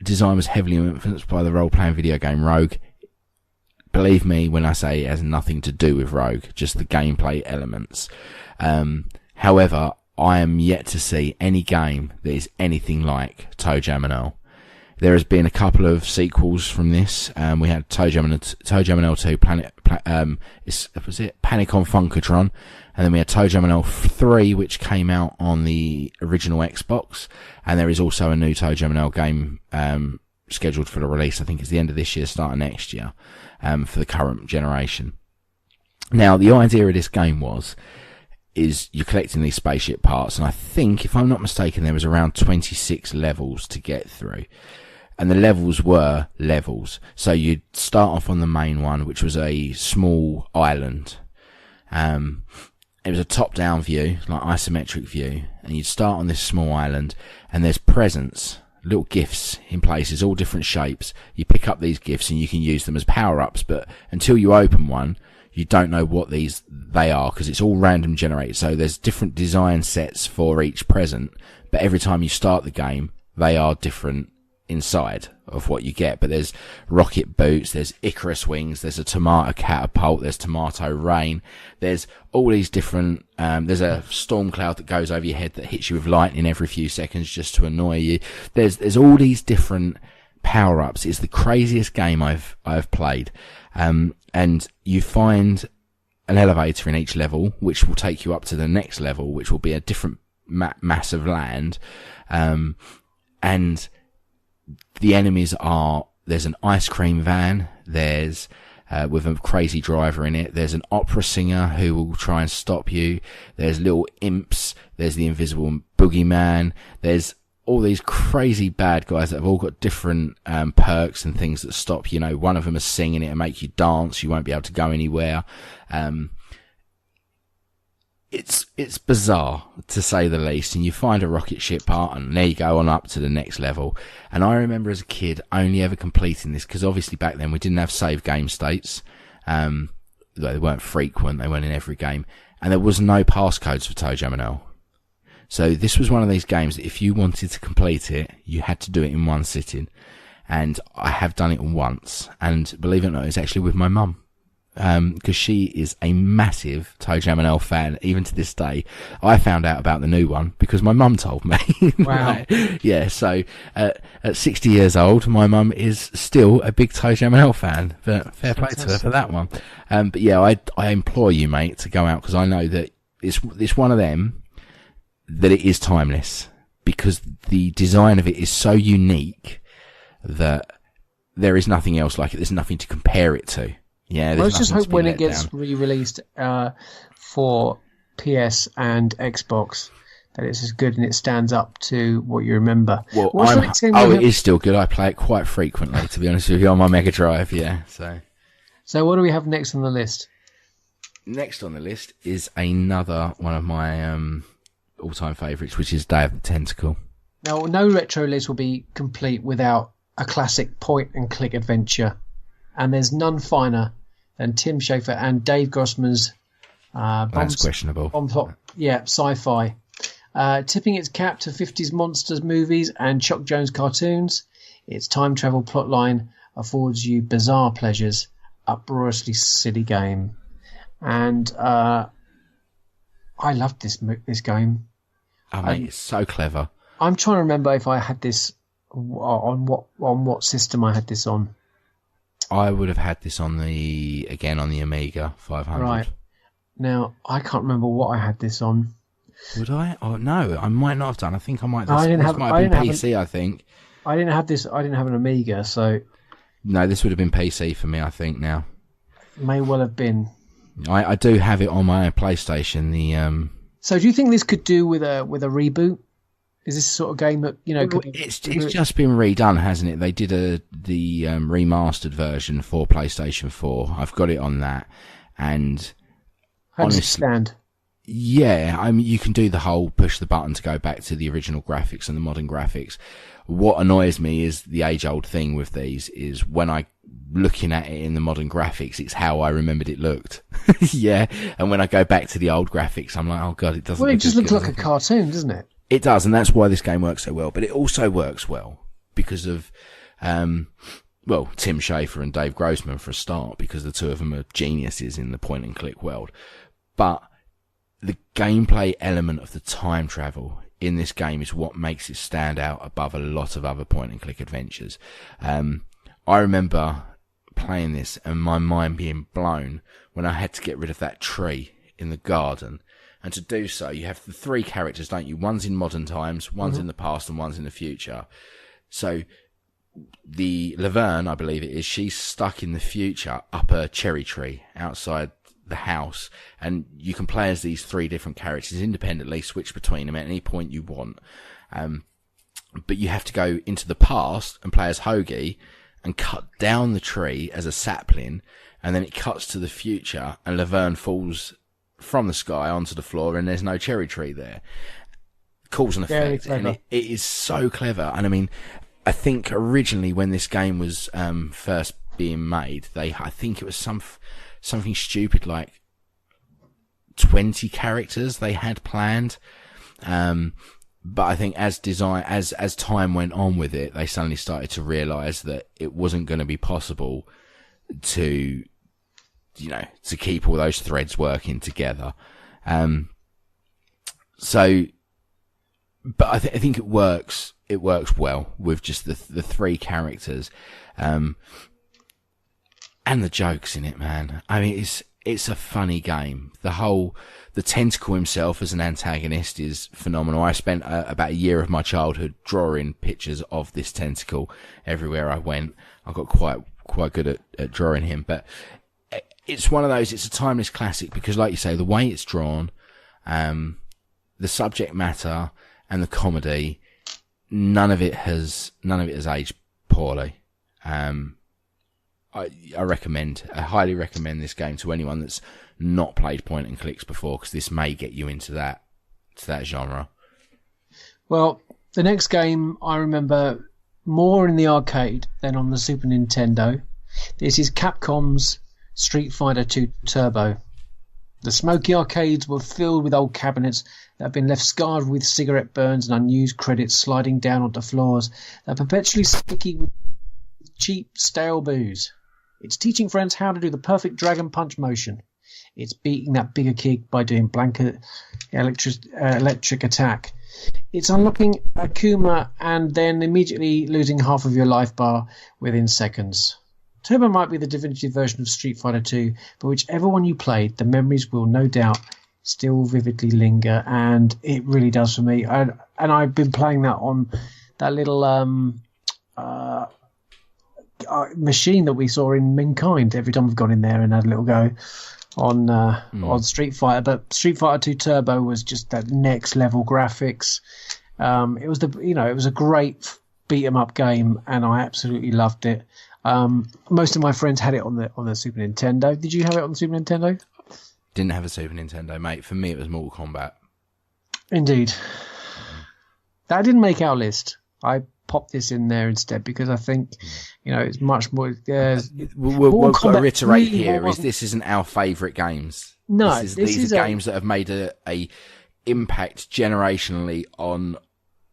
design was heavily influenced by the role-playing video game Rogue. Believe me when I say it has nothing to do with Rogue, just the gameplay elements. However, I am yet to see any game that is anything like Toe Jam and Earl. There has been a couple of sequels from this. We had Toe Jam and Earl 2, Panic on Funkatron, and then we had Toe Jam and Earl 3, which came out on the original Xbox, and there is also a new Toe Jam and Earl game scheduled for the release. I think it's the end of this year, start of next year, for the current generation. Now, the idea of this game is you're collecting these spaceship parts, and I think, if I'm not mistaken, there was around 26 levels to get through. And the levels were levels. So you'd start off on the main one, which was a small island. It was a top-down view, like isometric view, and you'd start on this small island, and there's presents, little gifts in places, all different shapes. You pick up these gifts and you can use them as power-ups, but until you open one, you don't know what they are, because it's all random generated. So there's different design sets for each present, but every time you start the game, they are different inside of what you get. But there's rocket boots, there's Icarus wings, there's a tomato catapult, there's tomato rain, there's all these different, there's a storm cloud that goes over your head that hits you with lightning every few seconds just to annoy you. There's all these different power-ups. It's the craziest game I've played. And you find an elevator in each level, which will take you up to the next level, which will be a different mass of land. And the enemies there's an ice cream van, there's, with a crazy driver in it, there's an opera singer who will try and stop you, there's little imps, there's the invisible boogeyman, there's all these crazy bad guys that have all got different perks and things that stop you. You know, one of them is singing it and make you dance. You won't be able to go anywhere. It's bizarre, to say the least. And you find a rocket ship part, and there you go on up to the next level. And I remember as a kid only ever completing this, because obviously back then we didn't have save game states. They weren't frequent. They weren't in every game. And there was no passcodes for Toe Jam and Earl. So this was one of these games that if you wanted to complete it, you had to do it in one sitting. And I have done it once. And believe it or not, it's actually with my mum. Because she is a massive Toe Jam and Earl fan, even to this day. I found out about the new one because my mum told me. Wow. Yeah, so at 60 years old, my mum is still a big Toe Jam and Earl fan. But fair play to her for that one. But yeah, I implore you, mate, to go out, because I know that it's one of them that it is timeless, because the design of it is so unique that there is nothing else like it. There's nothing to compare it to. Yeah, let's just hope when it gets re-released for PS and Xbox that it's as good and it stands up to what you remember. Well, it is still good. I play it quite frequently, to be honest with you, on my Mega Drive. Yeah. So what do we have next on the list? Next on the list is another one of my all-time favourites, which is Day of the Tentacle. Now, no retro list will be complete without a classic point-and-click adventure, and there's none finer than Tim Schafer and Dave Grossman's That's questionable. Sci-fi. Tipping its cap to 50s monsters movies and Chuck Jones cartoons, its time travel plotline affords you bizarre pleasures. Uproariously silly game. And I loved this game. Oh, mate, it's so clever. I'm trying to remember if I had this on what system I had this on. I would have had this on the Amiga 500. Right. Now, I can't remember what I had this on. Would I? Oh, no, I might not have done. I think I might have. I didn't have PC, I think. I didn't have this. I didn't have an Amiga, so... No, this would have been PC for me, I think, now. May well have been. I do have it on my PlayStation. So do you think this could do with a reboot? Is this the sort of game that, it's just been redone, hasn't it? They did the remastered version for PlayStation 4. I've got it on that, and how does it stand? Yeah, I mean, you can do the whole push the button to go back to the original graphics and the modern graphics. What annoys me is the age-old thing with these is when I looking at it in the modern graphics, it's how I remembered it looked. Yeah, and when I go back to the old graphics, I'm like, oh god, it doesn't. Well, it just looks like a cartoon, doesn't it? It does, and that's why this game works so well. But it also works well because of, Tim Schafer and Dave Grossman for a start, because the two of them are geniuses in the point-and-click world. But the gameplay element of the time travel in this game is what makes it stand out above a lot of other point-and-click adventures. I remember playing this and my mind being blown when I had to get rid of that tree in the garden. And to do so, you have the three characters, don't you? One's in modern times, one's in the past, and one's in the future. So the Laverne, I believe it is, she's stuck in the future up a cherry tree outside the house, and you can play as these three different characters independently, switch between them at any point you want. But you have to go into the past and play as Hoagie and cut down the tree as a sapling, and then it cuts to the future and Laverne falls from the sky onto the floor and there's no cherry tree there. Cause and effect. And it is so clever. And I mean, I think originally when this game was first being made, I think it was something stupid like 20 characters they had planned. But I think as time went on with it, they suddenly started to realise that it wasn't going to be possible to keep all those threads working together. But I think it works. It works well with just the three characters, and the jokes in it, man. I mean, it's a funny game. The Tentacle himself as an antagonist is phenomenal. I spent about a year of my childhood drawing pictures of this Tentacle everywhere I went. I got quite good at drawing him, but it's one of those. It's a timeless classic because, like you say, the way it's drawn, the subject matter, and the comedy, none of it has aged poorly. I highly recommend this game to anyone that's not played point and clicks before, because this may get you into that genre. Well, the next game I remember more in the arcade than on the Super Nintendo. This is Capcom's Street Fighter II Turbo. The smoky arcades were filled with old cabinets that had been left scarred with cigarette burns and unused credits sliding down onto floors that are perpetually sticky with cheap, stale booze. It's teaching friends how to do the perfect dragon punch motion. It's beating that bigger kick by doing blanket electric attack. It's unlocking Akuma and then immediately losing half of your life bar within seconds. Turbo might be the definitive version of Street Fighter 2, but whichever one you played, the memories will no doubt still vividly linger, and it really does for me. And I've been playing that on that little machine that we saw in Mankind every time we've gone in there and had a little go on Street Fighter. But Street Fighter 2 Turbo was just that next level graphics. It was a great beat 'em up game, and I absolutely loved it. Most of my friends had it on the Super Nintendo. Did you have it on the Super Nintendo? Didn't have a Super Nintendo, mate. For me, it was Mortal Kombat. Indeed. That didn't make our list. I popped this in there instead because I think, it's much more. We've got to reiterate here is this isn't our favourite games. No, these are games that have made a impact generationally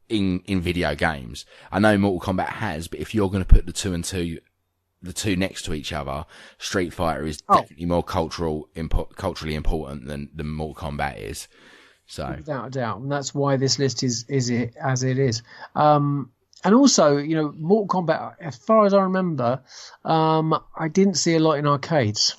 in video games. I know Mortal Kombat has, but if you're going to put the two next to each other, Street Fighter is definitely more culturally important than Mortal Kombat is. So without a doubt, and that's why this list is as it is. And also, Mortal Kombat, as far as I remember, I didn't see a lot in arcades.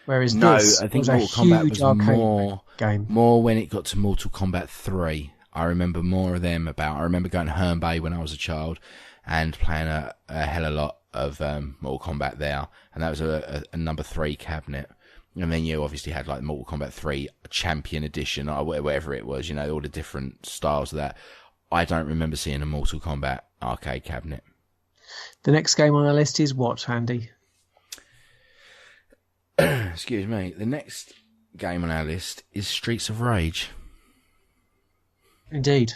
Whereas this I think was Mortal Kombat was more when it got to Mortal Kombat 3. I remember more of them I remember going to Herne Bay when I was a child and playing a hell of a lot of Mortal Kombat there. And that was a number 3 cabinet. And then you obviously had like Mortal Kombat 3 Champion Edition or whatever it was, all the different styles of that. I don't remember seeing a Mortal Kombat arcade cabinet. The next game on our list is what, Andy? Excuse me. The next game on our list is Streets of Rage. Indeed.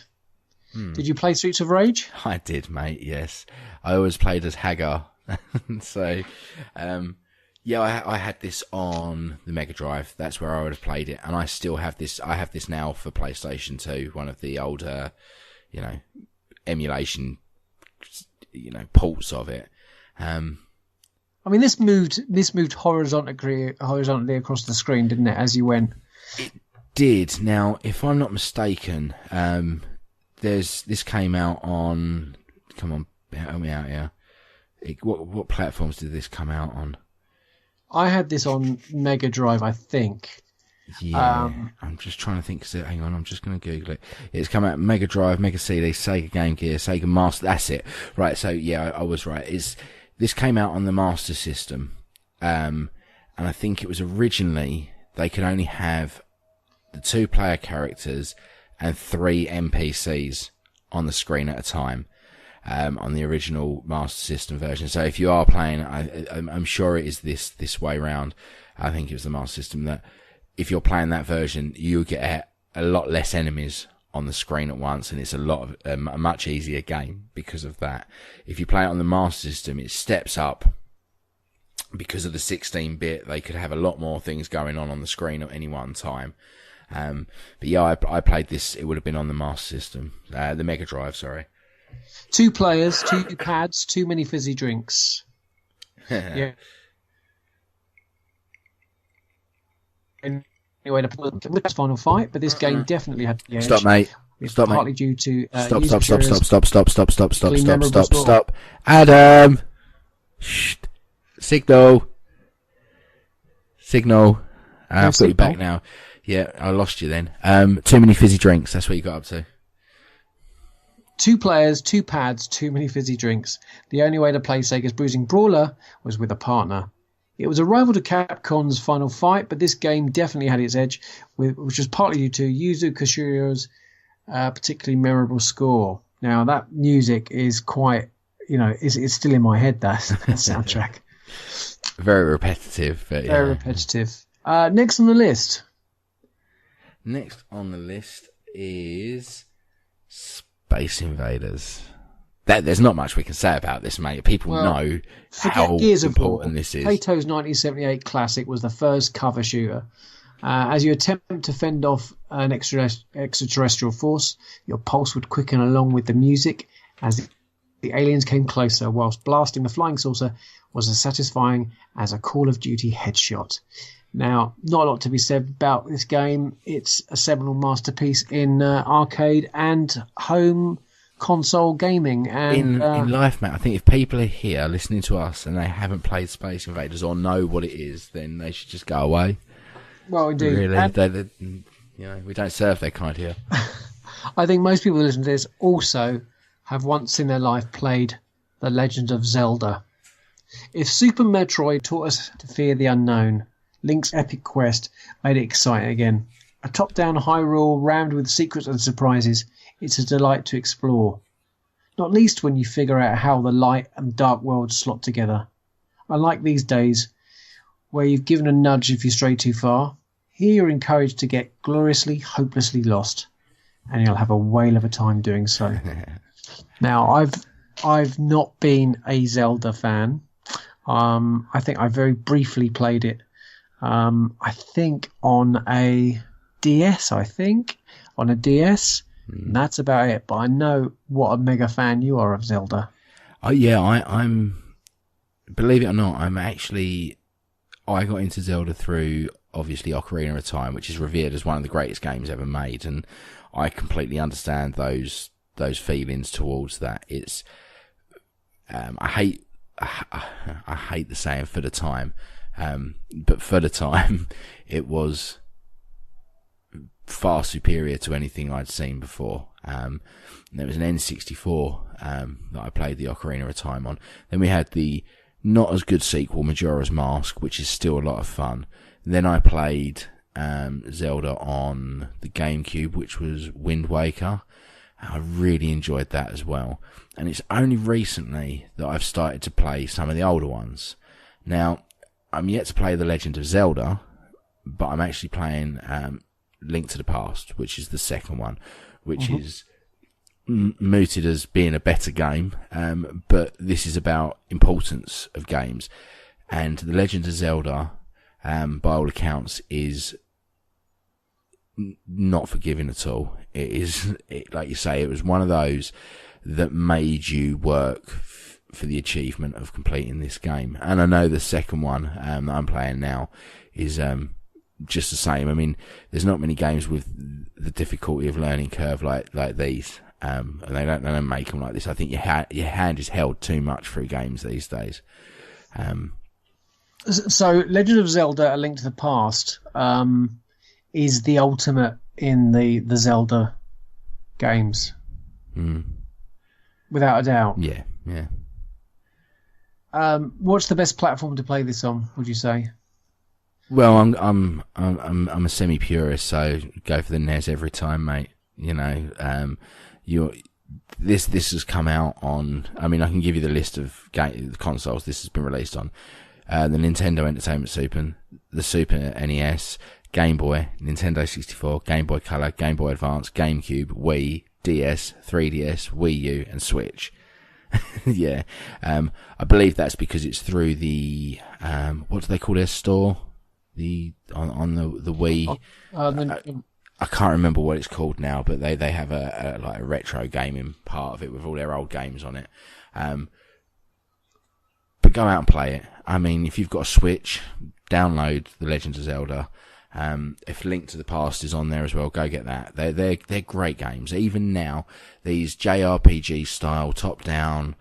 Did you play Streets of Rage? I did, mate, yes. I always played as Hagar. So, I had this on the Mega Drive. That's where I would have played it. And I still have this. I have this now for PlayStation 2, one of the older, emulation, ports of it. I mean, this moved horizontally across the screen, didn't it, as you went? It did. Now, if I'm not mistaken, this came out on. Come on, help me out here. What platforms did this come out on? I had this on Mega Drive, I think. Yeah, I'm just trying to think. Hang on, I'm just going to Google it. It's come out Mega Drive, Mega CD, Sega Game Gear, Sega Master. That's it. Right. So yeah, I was right. This came out on the Master System, and I think it was originally they could only have the 2-player characters and 3 NPCs on the screen at a time. On the original Master System version. So if you are playing, I'm sure it is this way round. I think it was the Master System that if you're playing that version, you get a lot less enemies on the screen at once, and it's a much easier game because of that. If you play it on the Master System, it steps up because of the 16-bit. They could have a lot more things going on the screen at any one time. But yeah, I played this. It would have been on the Master System, the Mega Drive. Sorry. 2 players, 2 pads, too many fizzy drinks. Yeah. Anyway, the final fight, but this game definitely had the edge. Stop, mate. Stop, partly mate. due to Stop. Adam. Shh. Signal. I've got you back now. Yeah, I lost you then. Too many fizzy drinks. That's what you got up to. 2 players, 2 pads, too many fizzy drinks. The only way to play Sega's Bruising Brawler was with a partner. It was a rival to Capcom's Final Fight, but this game definitely had its edge, which was partly due to Yuzo Koshira's particularly memorable score. Now, that music is quite, it's still in my head, that soundtrack. Very repetitive. But Very repetitive. Next on the list. Next on the list is Space Invaders. There's not much we can say about this, mate. People know how important this is. Plato's 1978 classic was the first cover shooter. As you attempt to fend off an extraterrestrial force, your pulse would quicken along with the music as the aliens came closer, whilst blasting the flying saucer was as satisfying as a Call of Duty headshot. Now, not a lot to be said about this game. It's a seminal masterpiece in arcade and home console gaming. And in life, Matt, I think if people are here listening to us and they haven't played Space Invaders or know what it is, then they should just go away. Well, indeed. Really, we don't serve their kind here. I think most people who listen to this also have once in their life played The Legend of Zelda. If Super Metroid taught us to fear the unknown, Link's epic quest made it exciting again. A top-down Hyrule rammed with secrets and surprises, it's a delight to explore. Not least when you figure out how the light and dark worlds slot together. Unlike these days, where you've given a nudge if you stray too far, here you're encouraged to get gloriously, hopelessly lost. and you'll have a whale of a time doing so. Now, I've not been a Zelda fan. I think I very briefly played it. I think on a DS. And that's about it. But I know what a mega fan you are of Zelda. Oh yeah, I'm. Believe it or not, I got into Zelda through obviously Ocarina of Time, which is revered as one of the greatest games ever made, and I completely understand those feelings towards that. It's I hate the saying for the time, but for the time it was far superior to anything I'd seen before. There was an N64 that I played the Ocarina of Time on. Then we had the not as good sequel, Majora's Mask, which is still a lot of fun. Then I played Zelda on the GameCube, which was Wind Waker. I really enjoyed that as well. And it's only recently that I've started to play some of the older ones. Now, I'm yet to play The Legend of Zelda, but I'm actually playing Link to the Past, which is the second one, which is mooted as being a better game, but this is about importance of games. And The Legend of Zelda, by all accounts, is not forgiving at all. Like you say, it was one of those that made you work for the achievement of completing this game. And I know the second one that I'm playing now is just the same. I mean, there's not many games with the difficulty of learning curve like these, and they don't make them like this. I think your hand is held too much through games these days. So, Legend of Zelda: A Link to the Past is the ultimate in the Zelda games, without a doubt. Yeah. What's the best platform to play this on, would you say? Well, I'm a semi purist, so go for the NES every time, mate. You know, this has come out on. I mean, I can give you the list of consoles this has been released on: the Nintendo Entertainment System, the Super NES, Game Boy, Nintendo 64, Game Boy Color, Game Boy Advance, GameCube, Wii, DS, 3DS, Wii U, and Switch. Yeah, I believe that's because it's through the what do they call their store? On the Wii. I can't remember what it's called now, but they have a retro gaming part of it with all their old games on it. But go out and play it. I mean, if you've got a Switch, download The Legend of Zelda. If Link to the Past is on there as well, go get that. They're great games. Even now, these JRPG style top down,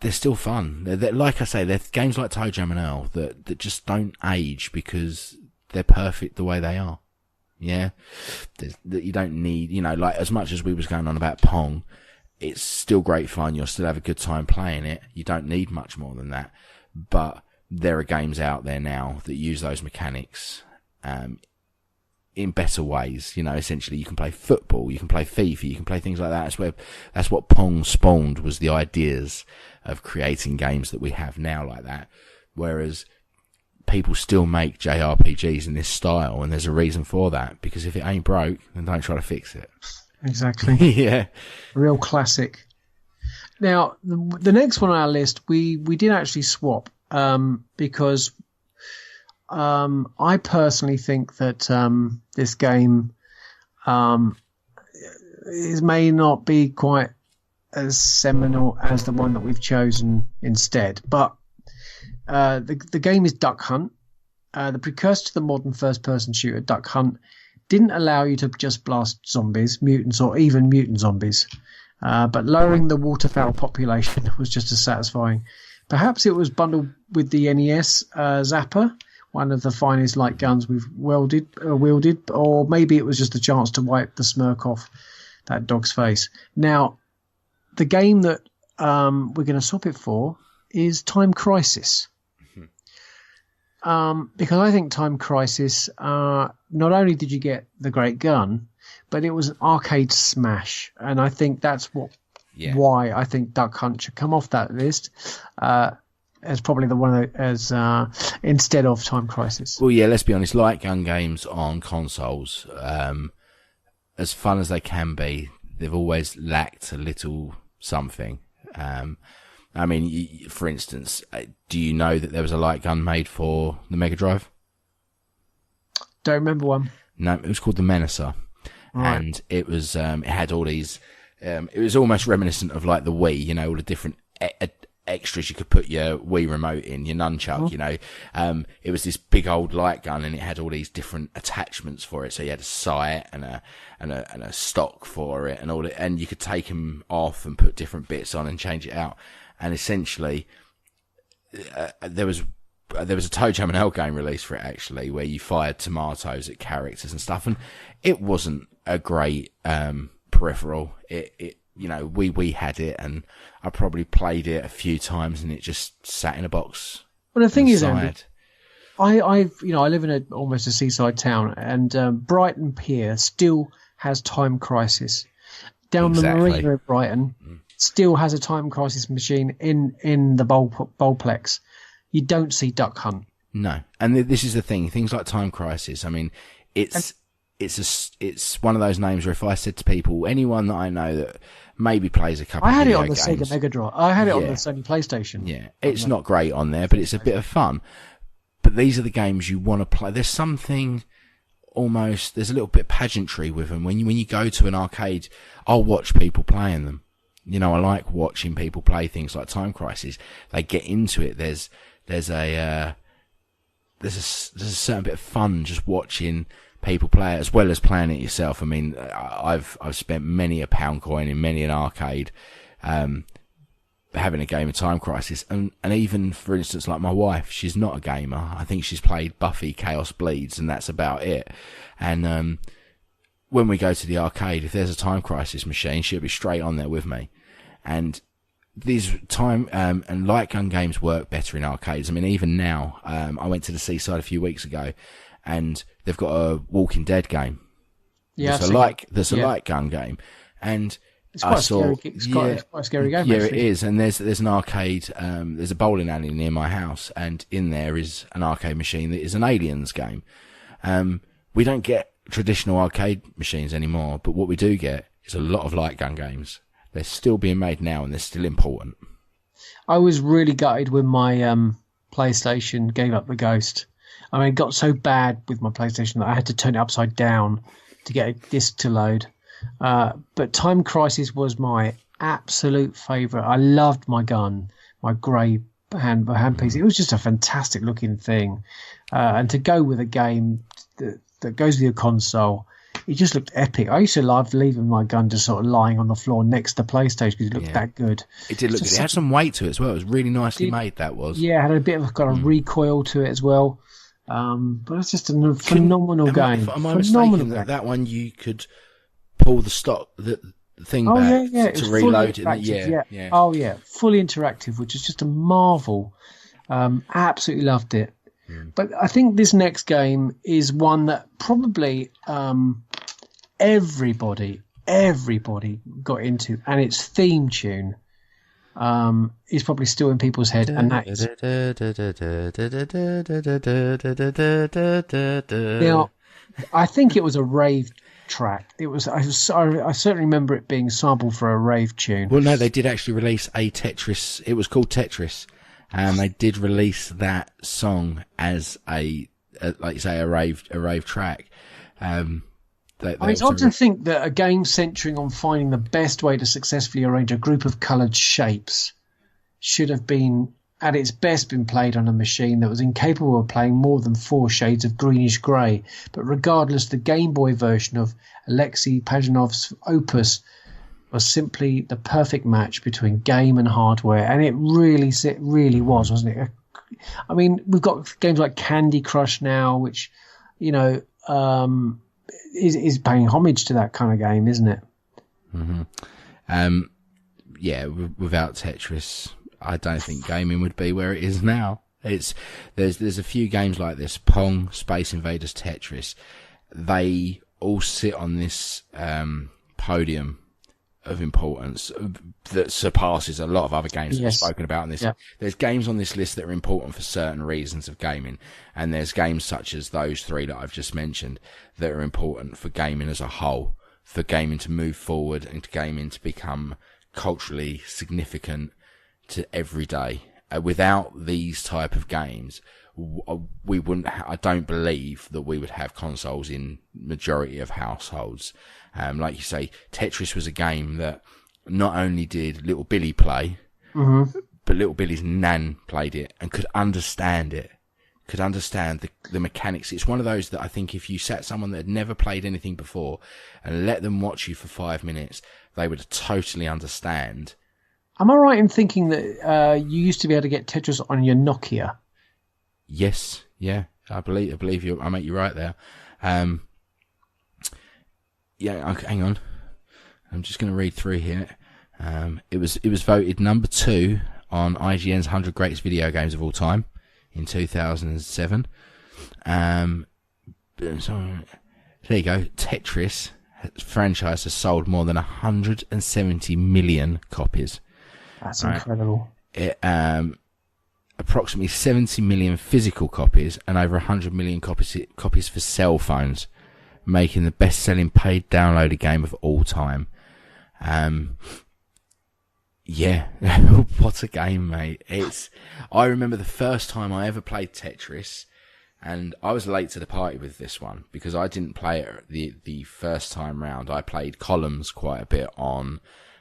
they're still fun. They're like I say, they're games like Toe Jam and Earl that just don't age because they're perfect the way they are. Yeah, that you don't need, like as much as we was going on about Pong, it's still great fun. You'll still have a good time playing it. You don't need much more than that. But there are games out there now that use those mechanics in better ways. Essentially you can play football, you can play FIFA, you can play things like that. That's what Pong spawned, was the ideas of creating games that we have now like that. Whereas people still make JRPGs in this style, and there's a reason for that, because if it ain't broke, then don't try to fix it. Exactly. Yeah. Real classic. Now, the next one on our list, we did actually swap, because I personally think that this game may not be quite as seminal as the one that we've chosen instead. But the game is Duck Hunt. The precursor to the modern first-person shooter, Duck Hunt, didn't allow you to just blast zombies, mutants, or even mutant zombies. But lowering the waterfowl population was just as satisfying. Perhaps it was bundled with the NES Zapper, one of the finest light guns we've wielded, or maybe it was just a chance to wipe the smirk off that dog's face. Now, the game that we're going to swap it for is Time Crisis. Because I think Time Crisis, not only did you get the great gun, but it was an arcade smash. And I think that's why I think Duck Hunt should come off that list as probably the one instead of Time Crisis. Well, yeah, let's be honest, light gun games on consoles as fun as they can be, they've always lacked a little something. I mean, for instance, do you know that there was a light gun made for the Mega Drive? Don't remember one. No, it was called the Menacer. Right. And it was, it had all these, it was almost reminiscent of like the Wii, you know, all the different extras you could put your Wii remote in, your nunchuck, you know. It was this big old light gun, and it had all these different attachments for it. So you had a sight and a stock for it, and all that, and you could take them off and put different bits on and change it out. And essentially, there was a Toe Jam and Hell game released for it, actually, where you fired tomatoes at characters and stuff, and it wasn't a great peripheral. It you know, we had it, and I probably played it a few times, and it just sat in a box. Well, the thing is, Andy, I live in almost a seaside town, and Brighton Pier still has Time Crisis. Down the marina of Brighton, still has a Time Crisis machine in the bowlplex. You don't see Duck Hunt. No, and this is the thing. Things like Time Crisis. I mean, it's one of those names where if I said to people, anyone that I know that maybe plays a couple, I had of it on the games, Sega Mega Drive. I had it on the Sony PlayStation. Yeah, it's not great on there, but it's a bit of fun. But these are the games you want to play. There's something almost. There's a little bit of pageantry with them. When you go to an arcade, I'll watch people playing them. You know, I like watching people play things like Time Crisis. They get into it. There's a certain bit of fun just watching people play it, as well as playing it yourself. I mean, I've spent many a pound coin in many an arcade, having a game of Time Crisis, and even, for instance, like my wife, she's not a gamer. I think she's played Buffy Chaos Bleeds, and that's about it. And when we go to the arcade, if there's a Time Crisis machine, she'll be straight on there with me. And these time and light gun games work better in arcades. I mean, even now, I went to the Seaside a few weeks ago, and they've got a Walking Dead game. Yeah, there's a light gun game, and it's quite a scary game. Yeah, actually. It is. And there's an arcade. There's a bowling alley near my house, and in there is an arcade machine that is an Aliens game. We don't get traditional arcade machines anymore, but what we do get is a lot of light gun games. They're still being made now, and they're still important. I was really gutted when my PlayStation gave up the ghost. I mean, it got so bad with my PlayStation that I had to turn it upside down to get a disc to load. But Time Crisis was my absolute favourite. I loved my gun, my grey handpiece. It was just a fantastic looking thing. And to go with a game that goes with your console, it just looked epic. I used to love leaving my gun just sort of lying on the floor next to PlayStation because it looked that good. It did look good. It had some weight to it as well. It was really nicely made, that was. Yeah, it had a bit of a recoil to it as well. But it's just a phenomenal game. Am I mistaken that one you could pull the thing back to reload it? Yeah. Oh, yeah. Fully interactive, which is just a marvel. Absolutely loved it. But I think this next game is one that probably everybody got into, and its theme tune is probably still in people's head, and that is now. I think it was a rave track. It was. I certainly remember it being sampled for a rave tune. Well, no, they did actually release a Tetris. It was called Tetris. And they did release that song as like you say, a rave track. It's odd to think that a game centering on finding the best way to successfully arrange a group of coloured shapes should have been, at its best, been played on a machine that was incapable of playing more than 4 shades of greenish grey. But regardless, the Game Boy version of Alexei Pajanov's opus was simply the perfect match between game and hardware, and it really was, wasn't it? I mean, we've got games like Candy Crush now, which, you know, is paying homage to that kind of game, isn't it? Mm-hmm. Yeah, without Tetris, I don't think gaming would be where it is now. There's a few games like this: Pong, Space Invaders, Tetris. They all sit on this podium of importance that surpasses a lot of other games that we've spoken about in this. Yeah. There's games on this list that are important for certain reasons of gaming, and there's games such as those 3 that I've just mentioned that are important for gaming as a whole. for gaming to move forward and to gaming to become culturally significant to every day. Without these type of games, we wouldn't. I don't believe that we would have consoles in majority of households. Like you say, Tetris was a game that not only did little Billy play, but little Billy's nan played it and could understand it. Could understand the mechanics. It's one of those that I think if you sat someone that had never played anything before and let them watch you for 5 minutes, they would totally understand. Am I right in thinking that you used to be able to get Tetris on your Nokia? Yes, yeah, I believe you. I make you right there. Yeah, okay, hang on. I'm just going to read through here. It was voted number 2 on IGN's 100 Greatest Video Games of All Time in 2007. So there you go. Tetris franchise has sold more than 170 million copies. That's incredible. It, approximately 70 million physical copies and over 100 million copies for cell phones, making the best-selling paid downloaded game of all time. Yeah, what a game, mate. I remember the first time I ever played Tetris, and I was late to the party with this one because I didn't play it the first time round. I played Columns quite a bit on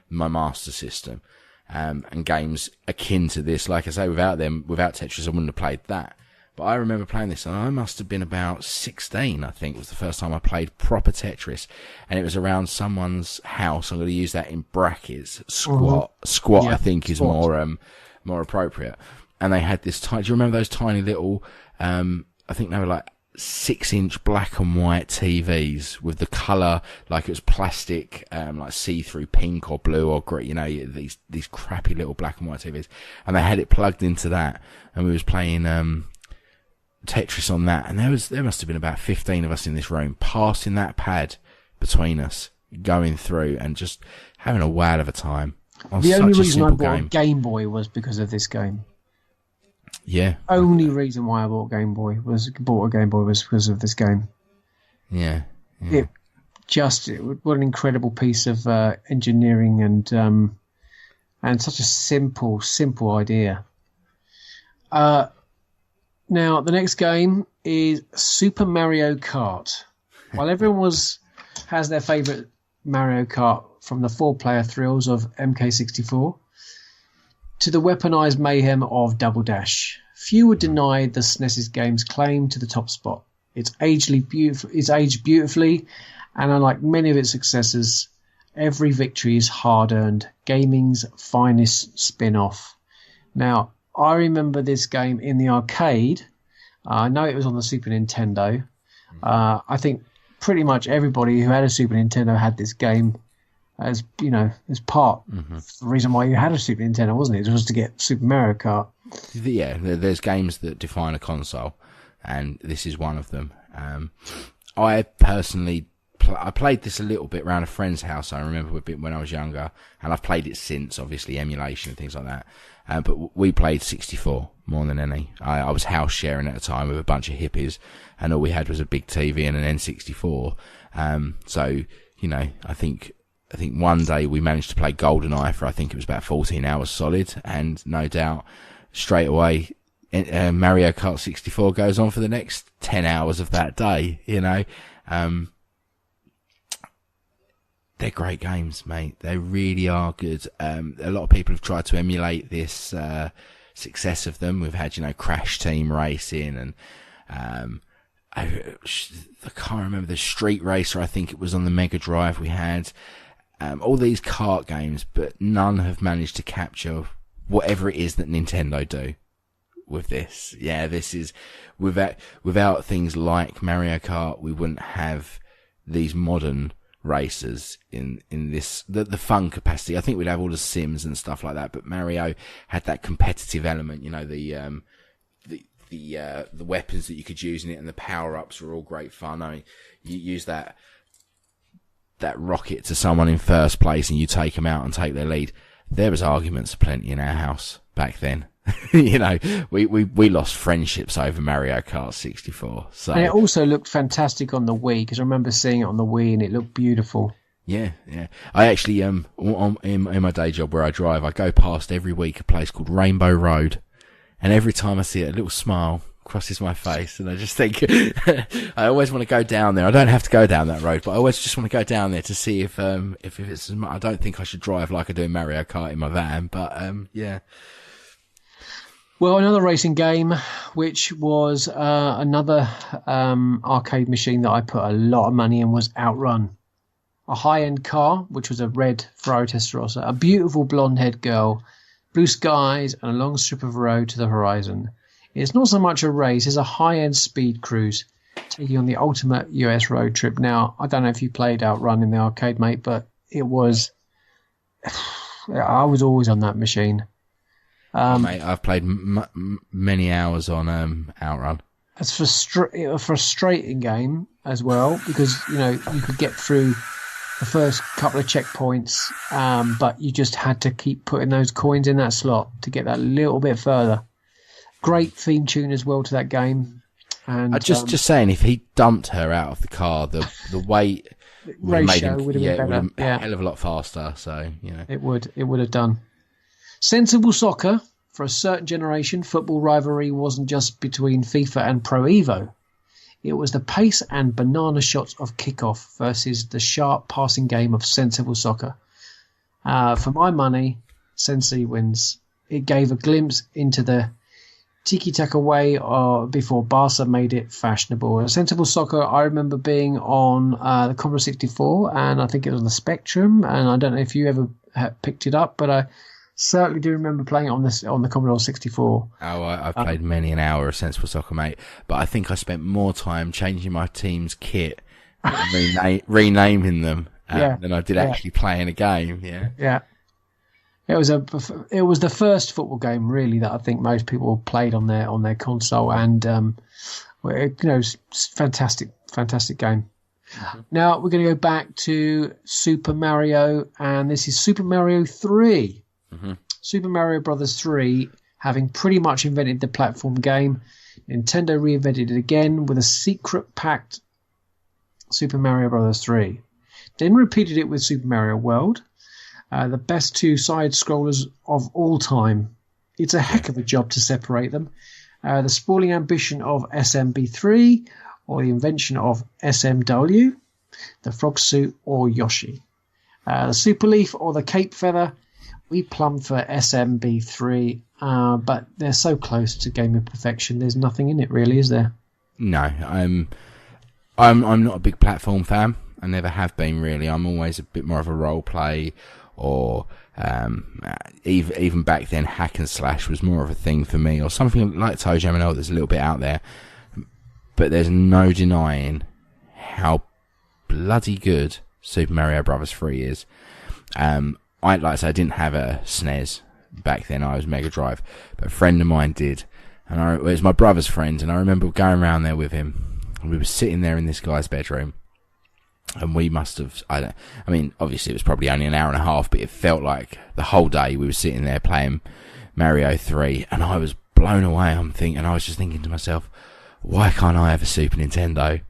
my Master System, and games akin to this. Like I say, without Tetris, I wouldn't have played that. But I remember playing this, and I must have been about 16, I think, was the first time I played proper Tetris. And it was around someone's house. I'm going to use that in brackets. Squat, yeah, I think, is more appropriate. And they had this tiny, do you remember those tiny little, I think they were like 6-inch black and white TVs with the colour, like it was plastic, like see-through pink or blue or green, you know, these crappy little black and white TVs. And they had it plugged into that. And we was playing, Tetris on that, and there must have been about 15 of us in this room passing that pad between us, going through and just having a whale of a time on the such only a reason I simple bought game. a Game Boy was because of this game. Yeah, only reason why I bought a Game Boy was because of this game. Yeah. What an incredible piece of engineering and such a simple idea. Now, the next game is Super Mario Kart. While everyone has their favourite Mario Kart, from the 4-player thrills of MK64 to the weaponised mayhem of Double Dash, few would deny the SNES's game's claim to the top spot. It's aged beautifully, and unlike many of its successors, every victory is hard-earned, gaming's finest spin-off. Now, I remember this game in the arcade. I know it was on the Super Nintendo. I think pretty much everybody who had a Super Nintendo had this game as part of the reason why you had a Super Nintendo, wasn't it? It was to get Super Mario Kart. Yeah, there's games that define a console, and this is one of them. I personally I played this a little bit around a friend's house. I remember a bit when I was younger, and I've played it since, obviously emulation and things like that. But we played 64 more than any. I was house sharing at the time with a bunch of hippies, and all we had was a big TV and an N64. So I think one day we managed to play GoldenEye for, I think it was about 14 hours solid, and no doubt straight away Mario Kart 64 goes on for the next 10 hours of that day. They're great games, mate. They really are good. A lot of people have tried to emulate this success of them. We've had, Crash Team Racing, and I can't remember, the Street Racer, I think it was on the Mega Drive. We had all these kart games, but none have managed to capture whatever it is that Nintendo do with this. Yeah, this is without things like Mario Kart, we wouldn't have these modern racers in this the fun capacity. I think we'd have all the sims and stuff like that, but Mario had that competitive element. The weapons that you could use in it and the power-ups were all great fun. I mean, you use that rocket to someone in first place and you take them out and take their lead. There was arguments aplenty in our house back then. We lost friendships over Mario Kart 64. So, and it also looked fantastic on the Wii, because I remember seeing it on the Wii and it looked beautiful. Yeah. I actually in my day job where I drive, I go past every week a place called Rainbow Road, and every time I see it, a little smile crosses my face, and I just think I always want to go down there. I don't have to go down that road, but I always just want to go down there to see if it's. I don't think I should drive like I do in Mario Kart in my van, but yeah. Well, another racing game, which was another arcade machine that I put a lot of money in, was Outrun. A high-end car, which was a red Ferrari Testarossa, a beautiful blonde-haired girl, blue skies, and a long strip of road to the horizon. It's not so much a race, it's a high-end speed cruise, taking you on the ultimate US road trip. Now, I don't know if you played Outrun in the arcade, mate, but it was... I was always on that machine. Mate, I've played many hours on Outrun. It's a frustrating game as well, because you could get through the first couple of checkpoints, but you just had to keep putting those coins in that slot to get that little bit further. Great theme tune as well to that game. And just saying, if he dumped her out of the car, the weight ratio would have been better. A hell of a lot faster. So it would have done. Sensible soccer. For a certain generation, football rivalry wasn't just between FIFA and Pro Evo. It was the pace and banana shots of kickoff versus the sharp passing game of sensible soccer. For my money, Sensei wins. It gave a glimpse into the tiki-taka way before Barca made it fashionable. Sensible soccer, I remember being on the Commodore 64, and I think it was on the Spectrum, and I don't know if you ever picked it up, but I certainly do remember playing it on the Commodore 64. Oh, I've played many an hour of Sensible Soccer, mate. But I think I spent more time changing my team's kit and renaming them than I did actually playing a game. Yeah. Yeah. It was the first football game really that I think most people played on their console, and fantastic game. Mm-hmm. Now we're going to go back to Super Mario, and this is Super Mario 3. Mm-hmm. Super Mario Brothers 3, having pretty much invented the platform game, Nintendo reinvented it again with a secret packed Super Mario Brothers 3. Then repeated it with Super Mario World, the best two side scrollers of all time. It's a heck of a job to separate them. The sprawling ambition of SMB3, or the invention of SMW, the frog suit or Yoshi. The Super Leaf or the Cape Feather. We plumbed for SMB3, but they're so close to game of perfection. There's nothing in it, really, is there? No, I'm not a big platform fan. I never have been, really. I'm always a bit more of a role play, or even back then, hack and slash was more of a thing for me, or something like Toe Jam and Earl that's a little bit out there. But there's no denying how bloody good Super Mario Bros. 3 is. Like I said, I didn't have a SNES back then. I was Mega Drive, but a friend of mine did, and it was my brother's friend. And I remember going around there with him, and we were sitting there in this guy's bedroom, and we must have. Obviously it was probably only an hour and a half, but it felt like the whole day we were sitting there playing Mario 3, and I was blown away. I was just thinking to myself, why can't I have a Super Nintendo?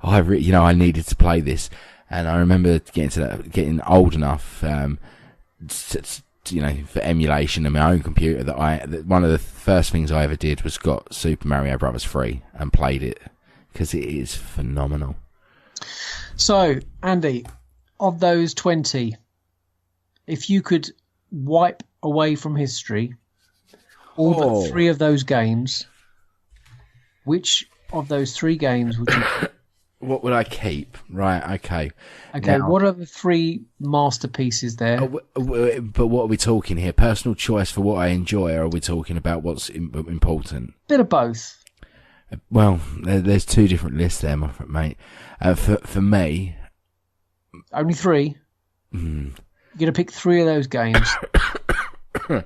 I needed to play this, and I remember getting old enough. For emulation in my own computer, that one of the first things I ever did was got Super Mario Bros. 3 and played it, because it is phenomenal. So, Andy, of those 20, if you could wipe away from history all but 3 of those games, which of those 3 games would you What would I keep? Right, okay. Okay, now, what are the 3 masterpieces there? But what are we talking here? Personal choice for what I enjoy, or are we talking about what's important? Bit of both. Well, there's 2 different lists there, my mate. For me... Only 3? You're going to pick 3 of those games. Well,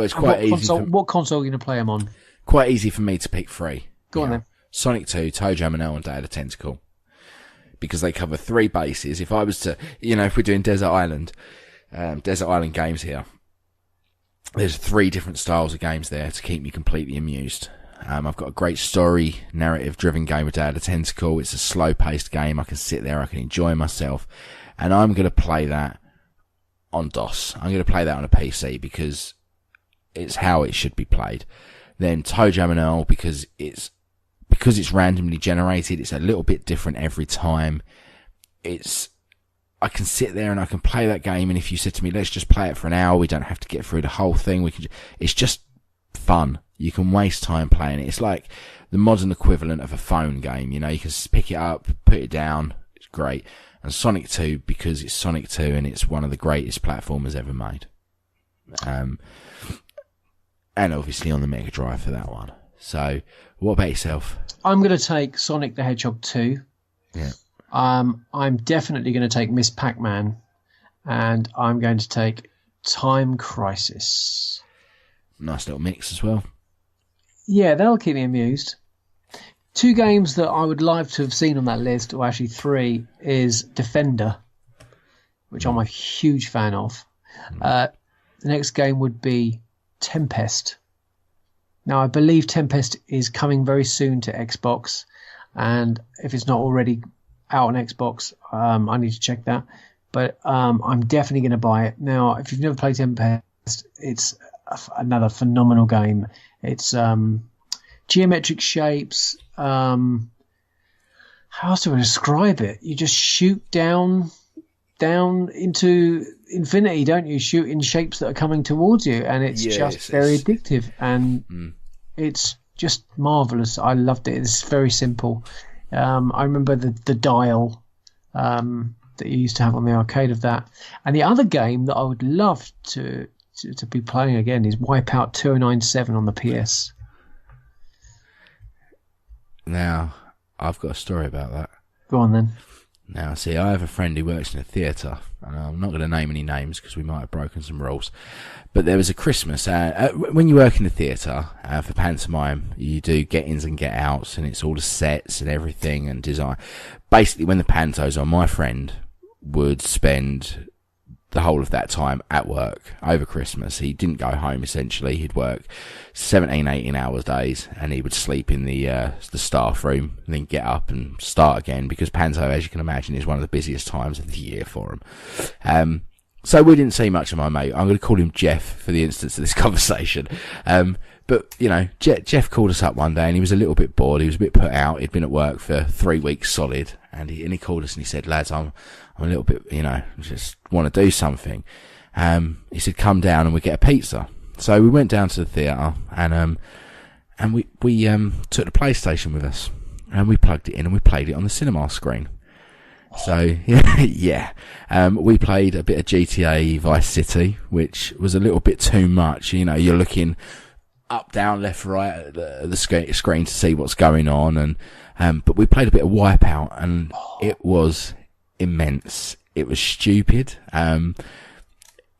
it's quite easy. What console are you going to play them on? Quite easy for me to pick 3. Go on then. Sonic 2, Toe Jam and Earl, and Day of the Tentacle. Because they cover 3 bases. If I was to, if we're doing Desert Island games here, there's 3 different styles of games there to keep me completely amused. I've got a great story, narrative-driven game with Day of the Tentacle. It's a slow-paced game. I can sit there, I can enjoy myself. and I'm going to play that on DOS. I'm going to play that on a PC because it's how it should be played. Then Toe Jam and Earl because it's randomly generated. It's a little bit different every time. I can sit there and I can play that game, and if you said to me, let's just play it for an hour, we don't have to get through the whole thing. It's just fun. You can waste time playing it. It's like the modern equivalent of a phone game. You can pick it up, put it down. It's great. And Sonic 2, because it's Sonic 2 and it's one of the greatest platformers ever made. And obviously on the Mega Drive for that one. So, what about yourself? I'm going to take Sonic the Hedgehog 2. Yeah. I'm definitely going to take Miss Pac-Man, and I'm going to take Time Crisis. Nice little mix as well. Yeah, that'll keep me amused. 2 games that I would like to have seen on that list, or actually 3, is Defender, which I'm a huge fan of. The next game would be Tempest. Now, I believe Tempest is coming very soon to Xbox, and if it's not already out on Xbox, I need to check that. But I'm definitely going to buy it. Now, if you've never played Tempest, it's another phenomenal game. It's geometric shapes. How else do I describe it? You just shoot down into infinity, don't you? Shoot in shapes that are coming towards you, and it's very addictive, and it's just marvelous. I loved it. It's very simple. I remember the dial that you used to have on the arcade of that. And the other game that I would love to be playing again is Wipeout 2097 on the PS. Now, I've got a story about that. Go on then. Now, see, I have a friend who works in a theatre, and I'm not going to name any names because we might have broken some rules. But there was a Christmas. When you work in a theatre for pantomime, you do get-ins and get-outs, and it's all the sets and everything and design. Basically, when the panto's on, my friend would spend the whole of that time at work over Christmas. He didn't go home, essentially. He'd work 17, 18 hours days, and he would sleep in the staff room and then get up and start again, because panto, as you can imagine, is one of the busiest times of the year for him. So we didn't see much of my mate. I'm going to call him Jeff for the instance of this conversation. But, Jeff called us up one day and he was a little bit bored. He was a bit put out. He'd been at work for 3 weeks solid, and he called us and he said, lads, I'm a little bit, just want to do something. He said, come down and we get a pizza. So we went down to the theatre and we took the PlayStation with us, and we plugged it in and we played it on the cinema screen. So, yeah, we played a bit of GTA Vice City, which was a little bit too much. You're looking up, down, left, right at the screen to see what's going on. But we played a bit of Wipeout, and it was immense. It was stupid.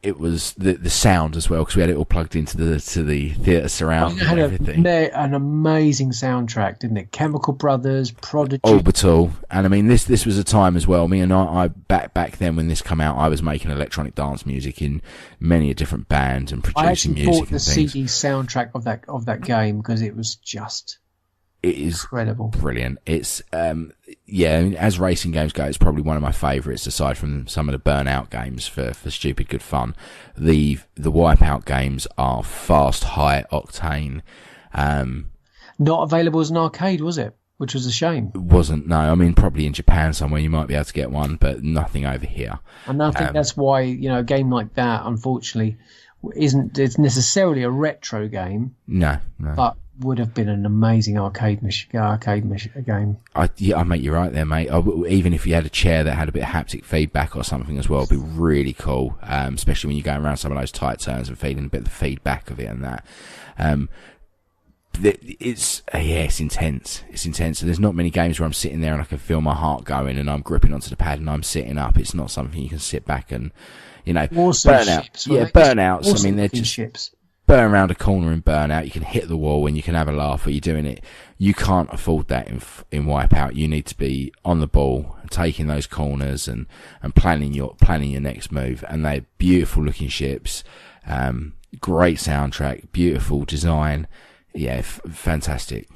It was the sound as well, because we had it all plugged into the theatre surround and everything. It had an amazing soundtrack, didn't it? Chemical Brothers, Prodigy, Orbital, and I mean this was a time as well. Me and I back then when this came out, I was making electronic dance music in many a different bands and producing music. I actually bought the CD soundtrack of that game because it was just. It is incredible, brilliant. It's as racing games go, it's probably one of my favourites, aside from some of the Burnout games for stupid good fun. The Wipeout games are fast, high octane. Not available as an arcade, was it? Which was a shame. It wasn't. No, I mean probably in Japan somewhere you might be able to get one, but nothing over here. And I think that's why a game like that, unfortunately, isn't necessarily a retro game. No. But would have been an amazing arcade game. Mate, you're right there, mate. Even if you had a chair that had a bit of haptic feedback or something as well, it'd be really cool. Especially when you're going around some of those tight turns and feeling a bit of the feedback of it and that. It's intense. It's intense. So there's not many games where I'm sitting there and I can feel my heart going and I'm gripping onto the pad and I'm sitting up. It's not something you can sit back and, Burnout. Ships, right? Burnouts. I mean, they're just ships. Burn around a corner in Burnout. You can hit the wall and you can have a laugh while you're doing it. You can't afford that in Wipeout. You need to be on the ball, taking those corners and planning your next move. And they're beautiful looking ships. Great soundtrack, beautiful design. Yeah, fantastic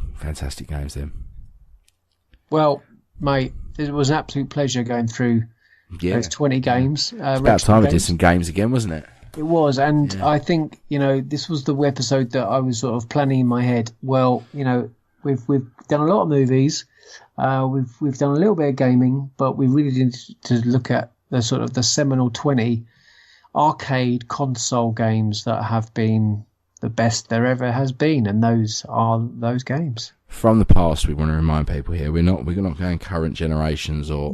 games then. Well, mate, it was an absolute pleasure going through Yeah. Those 20 games. It's about time we did games. some games again, wasn't it? It was, and I think this was the episode that I was sort of planning in my head. Well, we've done a lot of movies, we've done a little bit of gaming, but we really need to look at the sort of the seminal 20 arcade console games that have been the best there ever has been, and those are those games. From the past, we want to remind people here we're not going current generations or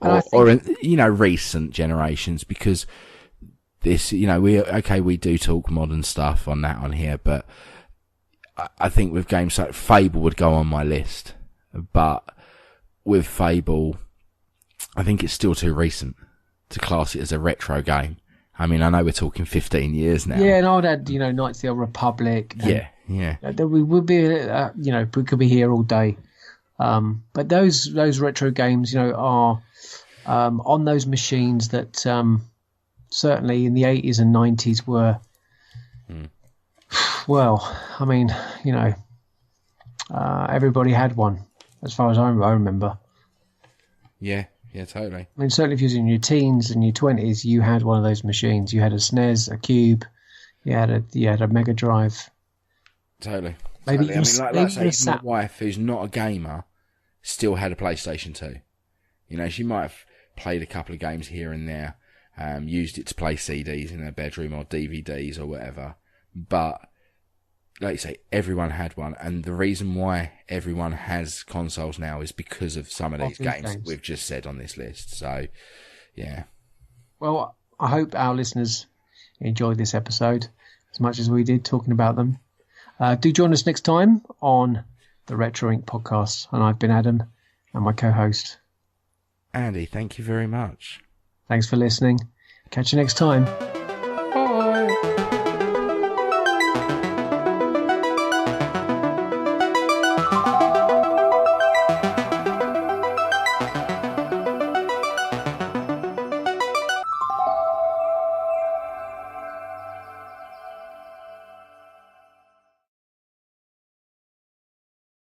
recent generations, because this, we do talk modern stuff on here, but I think with games like Fable would go on my list, but with Fable, I think it's still too recent to class it as a retro game. I mean, I know we're talking 15 years now. Yeah, and I'd add, Knights of the Old Republic. Yeah. We would be, we could be here all day. But those retro games, are on those machines that certainly in the 80s and 90s were, well, I mean, everybody had one, as far as I remember. Yeah, totally. I mean, certainly if you was in your teens and your 20s, you had one of those machines. You had a SNES, a Cube, you had a Mega Drive. Totally. Maybe totally. I mean, like I say, my wife, who's not a gamer, still had a PlayStation 2. She might have played a couple of games here and there, used it to play CDs in her bedroom or DVDs or whatever. But, like you say, everyone had one. And the reason why everyone has consoles now is because of some of these games we've just said on this list. So, yeah. Well, I hope our listeners enjoyed this episode as much as we did talking about them. Do join us next time on the Retro Inc. podcast. And I've been Adam, and my co-host Andy. Thank you very much. Thanks for listening. Catch you next time.